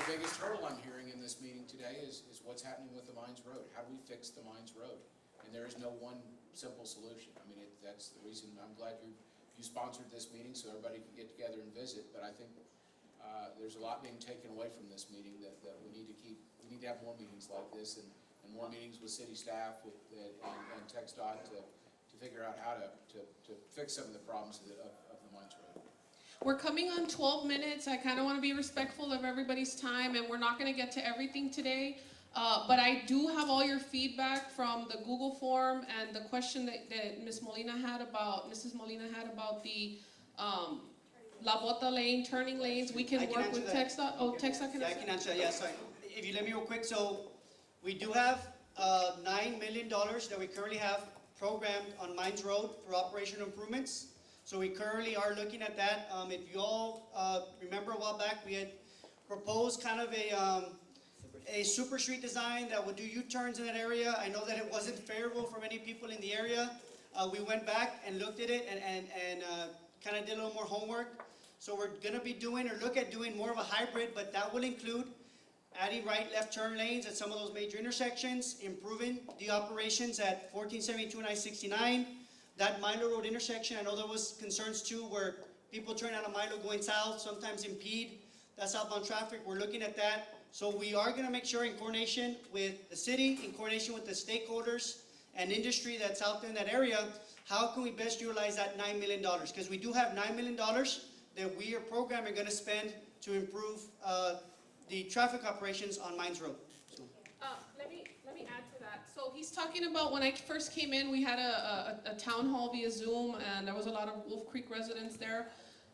biggest hurdle I'm hearing in this meeting today is what's happening with the Mines Road. How do we fix the Mines Road? And there is no one simple solution. I mean, that's the reason I'm glad you sponsored this meeting so everybody can get together and visit. But I think there's a lot being taken away from this meeting that we need to keep. We need to have more meetings like this and more meetings with city staff and TxDot to figure out how to fix some of the problems of the Mines Road. We're coming on 12 minutes. I kind of want to be respectful of everybody's time, and we're not going to get to everything today. But I do have all your feedback from the Google form and the question that Mrs. Molina had about the La Bota lane, turning lanes. We I can can work answer with that. TxDot. Oh, TxDot can Yeah, I answer can that? answer, yeah, sorry. If you let me real quick, so we do have $9 million that we currently have programmed on Mines Road for operational improvements. So we currently are looking at that. If you all remember a while back, we had proposed kind of a super street design that would do U-turns in that area. I know that it wasn't favorable for many people in the area. We went back and looked at it and kind of did a little more homework. So we're gonna be doing or look at doing more of a hybrid, but that will include adding right, left turn lanes at some of those major intersections, improving the operations at 1472 and I-69. That Milo Road intersection, I know there was concerns too where people turn out of Milo going south, sometimes impede that southbound traffic. We're looking at that. So we are gonna make sure in coordination with the city, in coordination with the stakeholders and industry that's out there in that area, how can we best utilize that $9 million? Because we do have $9 million that we are programming gonna spend to improve the traffic operations on Mines Road. So. Let me add to that. So he's talking about when I first came in, we had a town hall via Zoom, and there was a lot of Wolf Creek residents there.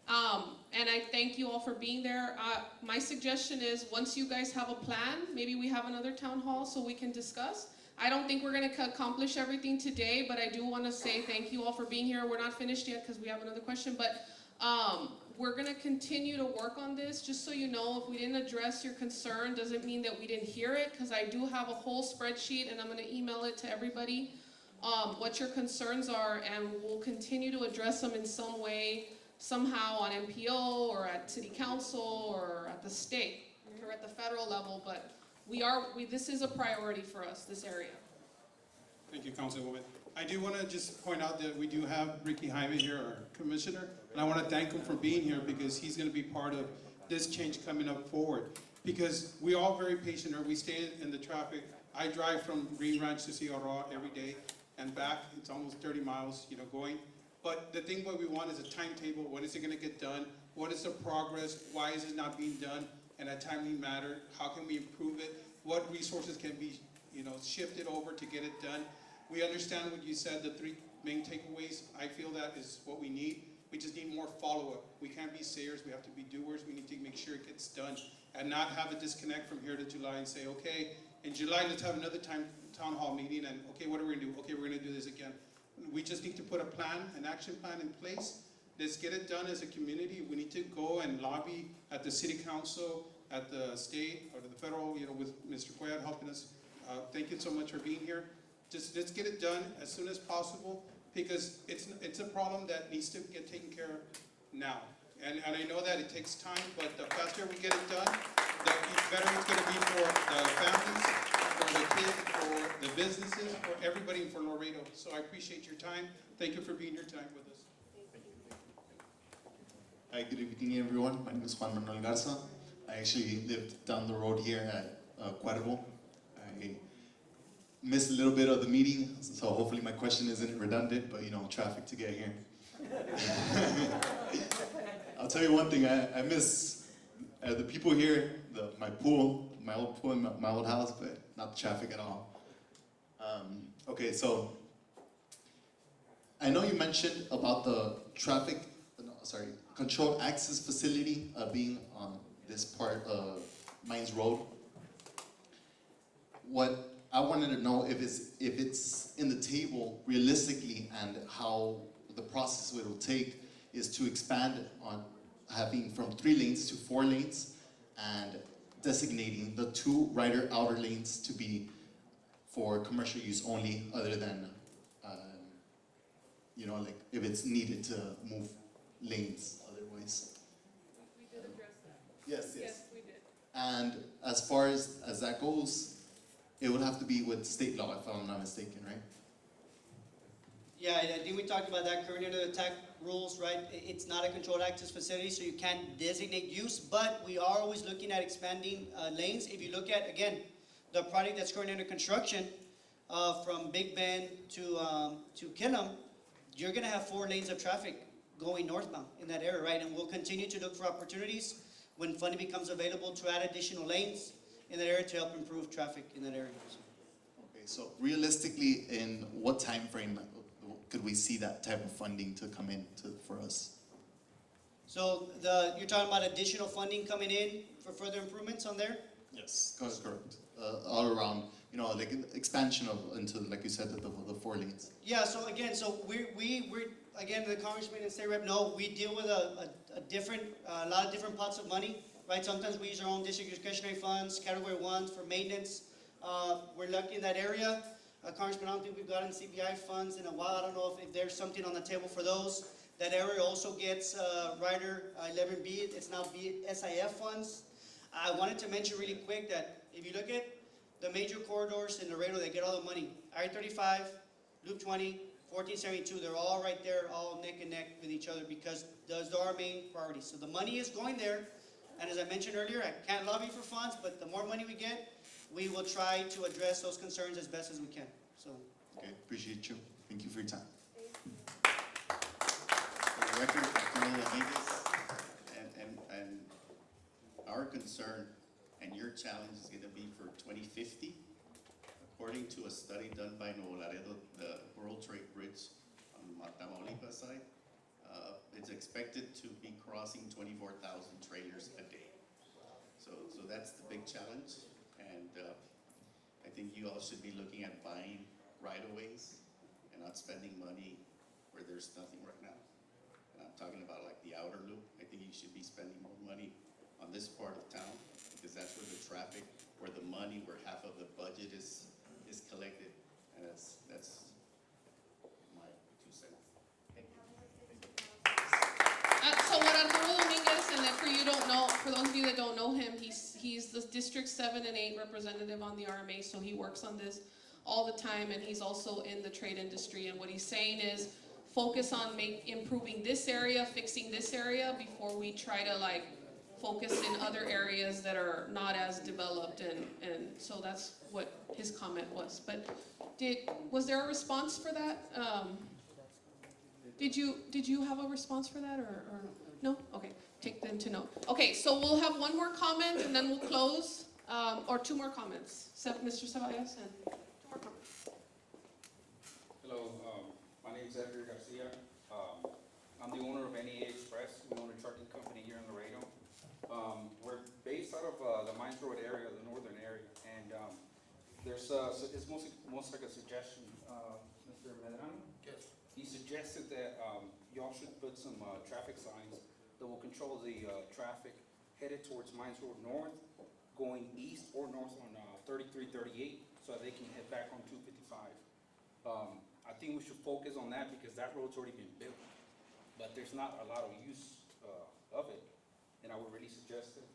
And I thank you all for being there. My suggestion is once you guys have a plan, maybe we have another town hall so we can discuss. I don't think we're going to accomplish everything today, but I do want to say thank you all for being here. We're not finished yet because we have another question, but we're going to continue to work on this. Just so you know, if we didn't address your concern, doesn't mean that we didn't hear it, because I do have a whole spreadsheet, and I'm going to email it to everybody, what your concerns are, and we'll continue to address them in some way, somehow on MPO or at City Council or at the state or at the federal level, but this is a priority for us, this area. Thank you, Councilwoman. I do want to just point out that we do have Ricky Jaime here, our commissioner, and I want to thank him for being here because he's going to be part of this change coming up forward. Because we all very patient, or we stay in the traffic. I drive from Green Ranch to Cigarroa every day and back. It's almost 30 miles, going. But the thing what we want is a timetable. When is it going to get done? What is the progress? Why is it not being done in a timely manner? How can we improve it? What resources can be, shifted over to get it done? We understand what you said, the three main takeaways. I feel that is what we need. We just need more follow-up. We can't be sayers, we have to be doers. We need to make sure it gets done and not have a disconnect from here to July and say, okay, in July, let's have another town hall meeting, and okay, what are we gonna do? Okay, we're gonna do this again. We just need to put a plan, an action plan in place. Let's get it done as a community. We need to go and lobby at the city council, at the state, or the federal, with Mr. Cuellar helping us. Thank you so much for being here. Just let's get it done as soon as possible, because it's a problem that needs to get taken care of now. And I know that it takes time, but the faster we get it done, the better it's going to be for the families, for the kids, for the businesses, for everybody, and for Laredo. So I appreciate your time. Thank you for being your time with us. Hi, good evening, everyone. My name is Juan Manuel Garza. I actually lived down the road here at Cuervo. I missed a little bit of the meeting, so hopefully my question isn't redundant, but traffic to get here. I'll tell you one thing, I miss the people here, my pool, my old pool in my old house, but not the traffic at all. Okay, so I know you mentioned about the controlled access facility being on this part of Mines Road. What I wanted to know if it's in the table realistically, and how the process it will take is to expand on having from 3 lanes to 4 lanes and designating the 2 outer lanes to be for commercial use only, other than like if it's needed to move lanes otherwise. We did address that. Yes. Yes, we did. And as far as that goes, it would have to be with state law, if I'm not mistaken, right? Yeah, I think we talked about that currently under the TAC rules, right? It's not a controlled access facility, so you can't designate use, but we are always looking at expanding lanes. If you look at, again, the project that's currently under construction, from Big Bend to Killam, you're gonna have 4 lanes of traffic going northbound in that area, right? And we'll continue to look for opportunities when funding becomes available to add additional lanes. in that area to help improve traffic in that area. So. Okay, so realistically, in what time frame could we see that type of funding to come in for us? So you're talking about additional funding coming in for further improvements on there? Yes, that's correct. All around, you know, like expansion into, like you said, the 4 lanes. Yeah, so again, we're again, the Congressman and State Rep know, we deal with a lot of different pots of money, right? Sometimes we use our own district discretionary funds, category 1s for maintenance. We're lucky in that area. Congressman, I don't think we've gotten CPI funds in a while. I don't know if there's something on the table for those. That area also gets Rider 11B, it's now SIF funds. I wanted to mention really quick that if you look at the major corridors in Laredo, they get all the money. I-35, Loop 20, 1472, they're all right there, all neck and neck with each other because those are our main priorities. So the money is going there, and as I mentioned earlier, I can't lobby for funds, but the more money we get, we will try to address those concerns as best as we can. So. Okay, appreciate you. Thank you for your time. For the record, Cuellar and our concern and your challenge is going to be for 2050. According to a study done by Nuevo Laredo, the World Trade Bridge on Tamaulipas side, it's expected to be crossing 24,000 trailers a day. So that's the big challenge, and I think you all should be looking at buying right-of-ways and not spending money where there's nothing right now. And I'm talking about like the outer loop. I think you should be spending more money on this part of town because that's where the traffic, where the money, where half of the budget is collected, and that's my 2 cents. Thank you. So what Arturo Dominguez, and then for those of you that don't know him, he's the District 7 and 8 representative on the RMA, so he works on this all the time, and he's also in the trade industry. And what he's saying is, focus on improving this area, fixing this area before we try to focus in other areas that are not as developed, and so that's what his comment was. But was there a response for that? Did you have a response for that or no? Okay, take them to note. Okay, so we'll have one more comment and then we'll close, or 2 more comments. Mr. Ceballos and 2 more comments. Hello, my name is Edgar Garcia. I'm the owner of NEA Express. We own a trucking company here in Laredo. We're based out of the Mines Road area, the northern area, and it's most like a suggestion. Mr. Medrano? Yes. He suggested that y'all should put some traffic signs that will control the traffic headed towards Mines Road North, going east or north on 3338, so they can head back on 255. I think we should focus on that because that road's already been built, but there's not a lot of use of it. And I would really suggest that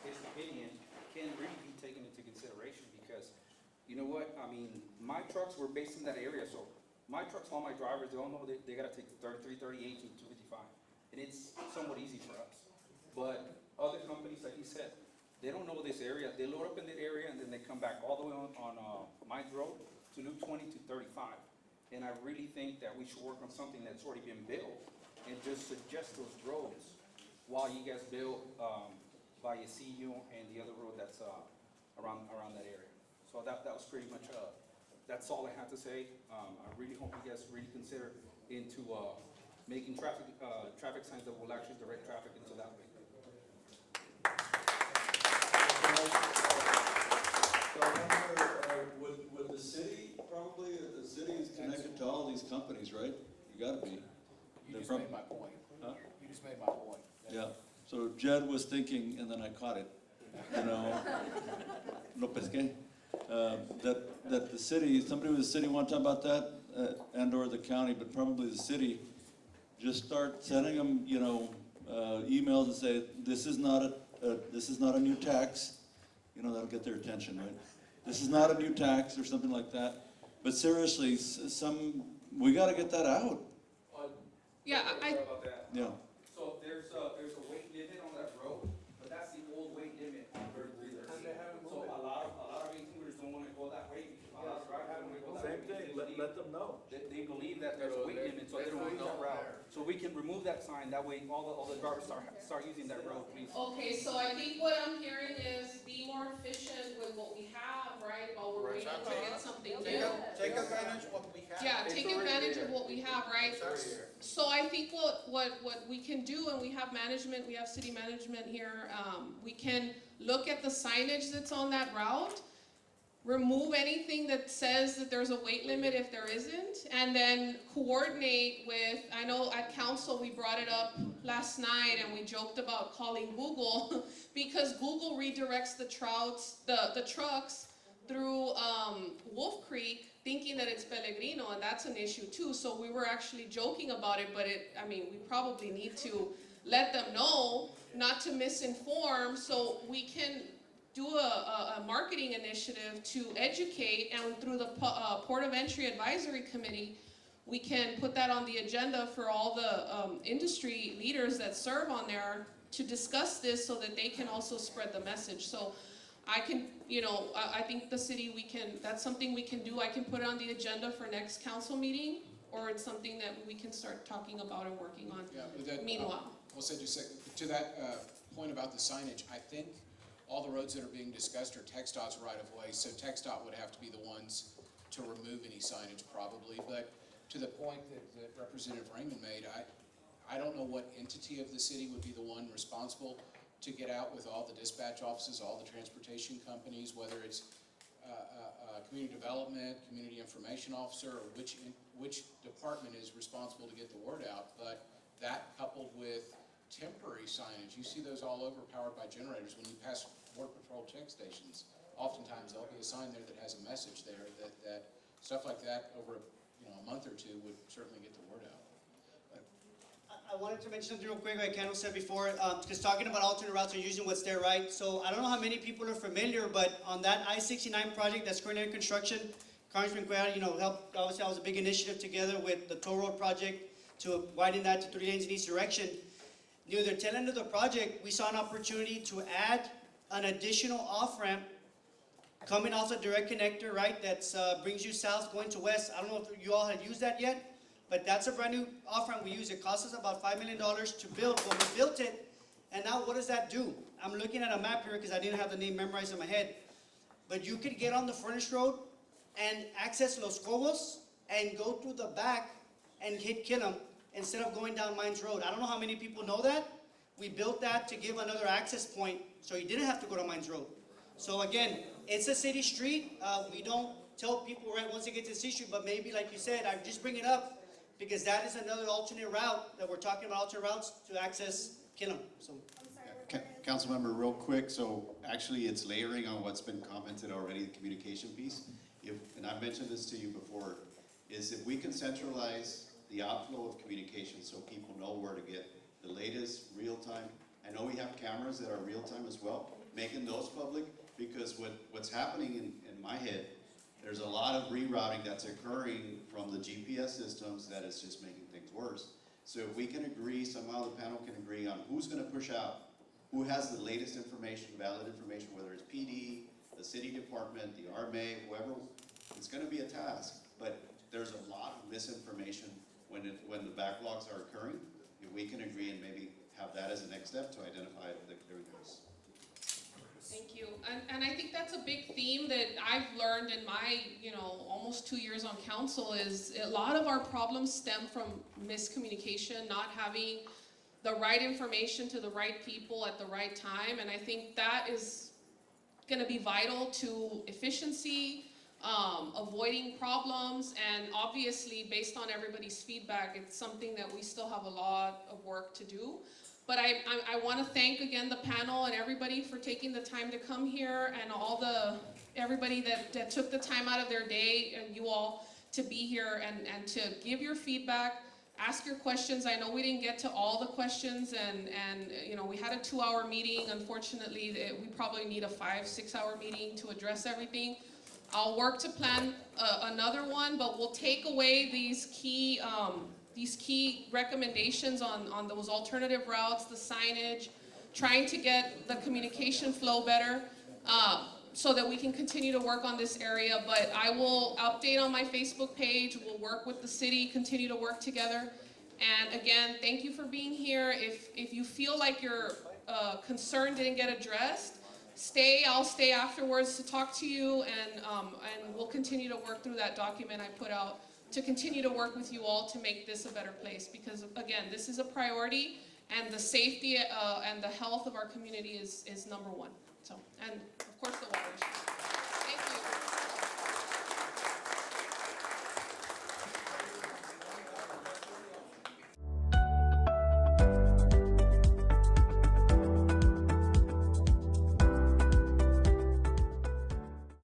his opinion can really be taken into consideration because, you know what, I mean, my trucks were based in that area, so my trucks, all my drivers, they all know they gotta take the 33, 38 to 255. And it's somewhat easy for us. But other companies, like he said, they don't know this area. They load up in that area and then they come back all the way on Mines Road to Loop 20 to 35. And I really think that we should work on something that's already been built and just suggest those roads while you guys build by CU and the other road that's around that area. So that was pretty much, that's all I have to say. I really hope you guys really consider into making traffic signs that will actually direct traffic into that way. So would the city, probably, the city is connected to all these companies, right? You gotta be. You just made my point. Huh? You just made my point. Yeah, so Jed was thinking, and then I caught it, you know, no pesqué. That the city, somebody with the city want to talk about that, and or the county, but probably the city, just start sending them, you know, emails and say, this is not a new tax, you know, that'll get their attention, right? This is not a new tax or something like that. But seriously, we gotta get that out. Yeah, Yeah. So there's a weight limit on that road, but that's the old weight limit on 3338. So a lot of 18-wheelers don't want to go that way. A lot of drivers don't want to go that way. Same thing, let them know. They believe that there's a weight limit, so they don't use that route. So we can remove that sign, that way all the drivers start using that road, please. Okay, so I think what I'm hearing is be more efficient with what we have, right, while we're waiting to get something new. Take advantage of what we have. Yeah, It's take already advantage of there. what we have, right? So I think what we can do, and we have management, we have city management here, we can look at the signage that's on that route, remove anything that says that there's a weight limit if there isn't, and then coordinate with, I know at council we brought it up last night and we joked about calling Google because Google redirects the trucks through Wolf Creek thinking that it's Pellegrino, and that's an issue too. So we were actually joking about it, but we probably need to let them know not to misinform, so we can do a marketing initiative to educate, and through the Port of Entry Advisory Committee, we can put that on the agenda for all the industry leaders that serve on there to discuss this so that they can also spread the message. So I can, I think the city, that's something we can do. I can put it on the agenda for next council meeting, or it's something that we can start talking about and working on. Yeah, but that, meanwhile. To that point about the signage, I think all the roads that are being discussed are TxDOT's right of way, so TxDOT would have to be the ones to remove any signage probably. But to the point that Representative Raymond made, I don't know what entity of the city would be the one responsible to get out with all the dispatch offices, all the transportation companies, whether it's community development, community information officer, or which department is responsible to get the word out. But that coupled with temporary signage, you see those all over powered by generators. When you pass Border Patrol check stations, oftentimes there'll be a sign there that has a message there that stuff like that over a month or two would certainly get the word out. I wanted to mention something real quick, like Kendall said before, because talking about alternate routes and using what's there, right? So I don't know how many people are familiar, but on that I-69 project that's currently in construction, Congressman Cuellar, helped, obviously that was a big initiative together with the toll road project to widen that to 3 lanes in each direction. Near the tail end of the project, we saw an opportunity to add an additional off-ramp coming off the direct connector, right, that brings you south going to west. I don't know if you all had used that yet, but that's a brand new off-ramp we use. It cost us about $5 million to build, but we built it, and now what does that do? I'm looking at a map here because I didn't have the name memorized in my head, but you could get on the Furnace Road and access Los Cobos and go through the back and hit Killam instead of going down Mines Road. I don't know how many people know that. We built that to give another access point so you didn't have to go to Mines Road. So again, it's a city street. We don't tell people right once they get to the city street, but maybe like you said, I just bring it up because that is another alternate route that we're talking about, alternate routes to access Killam. So. Councilmember, real quick, so actually it's layering on what's been commented already, the communication piece. And I mentioned this to you before, is if we can centralize the outflow of communication so people know where to get the latest real-time. I know we have cameras that are real-time as well, making those public, because what's happening in my head, there's a lot of rerouting that's occurring from the GPS systems that is just making things worse. So if we can agree, somehow the panel can agree on who's gonna push out, who has the latest information, valid information, whether it's PD, the city department, the RMA, whoever, it's gonna be a task. But there's a lot of misinformation when the backlogs are occurring. If we can agree and maybe have that as a next step to identify the clearinghouse. Thank you. And I think that's a big theme that I've learned in my, almost 2 years on council is a lot of our problems stem from miscommunication, not having the right information to the right people at the right time. And I think that is going to be vital to efficiency, avoiding problems, and obviously based on everybody's feedback, it's something that we still have a lot of work to do. But I want to thank again the panel and everybody for taking the time to come here, and everybody that took the time out of their day, and you all to be here and to give your feedback, ask your questions. I know we didn't get to all the questions, and we had a 2-hour meeting. Unfortunately, we probably need a 5-6 hour meeting to address everything. I'll work to plan another one, but we'll take away these key recommendations on those alternative routes, the signage, trying to get the communication flow better, so that we can continue to work on this area. But I will update on my Facebook page. We'll work with the city, continue to work together. And again, thank you for being here. If you feel like your concern didn't get addressed, stay. I'll stay afterwards to talk to you, and we'll continue to work through that document I put out to continue to work with you all to make this a better place. Because again, this is a priority, and the safety and the health of our community is number one. So, and of course the water issue.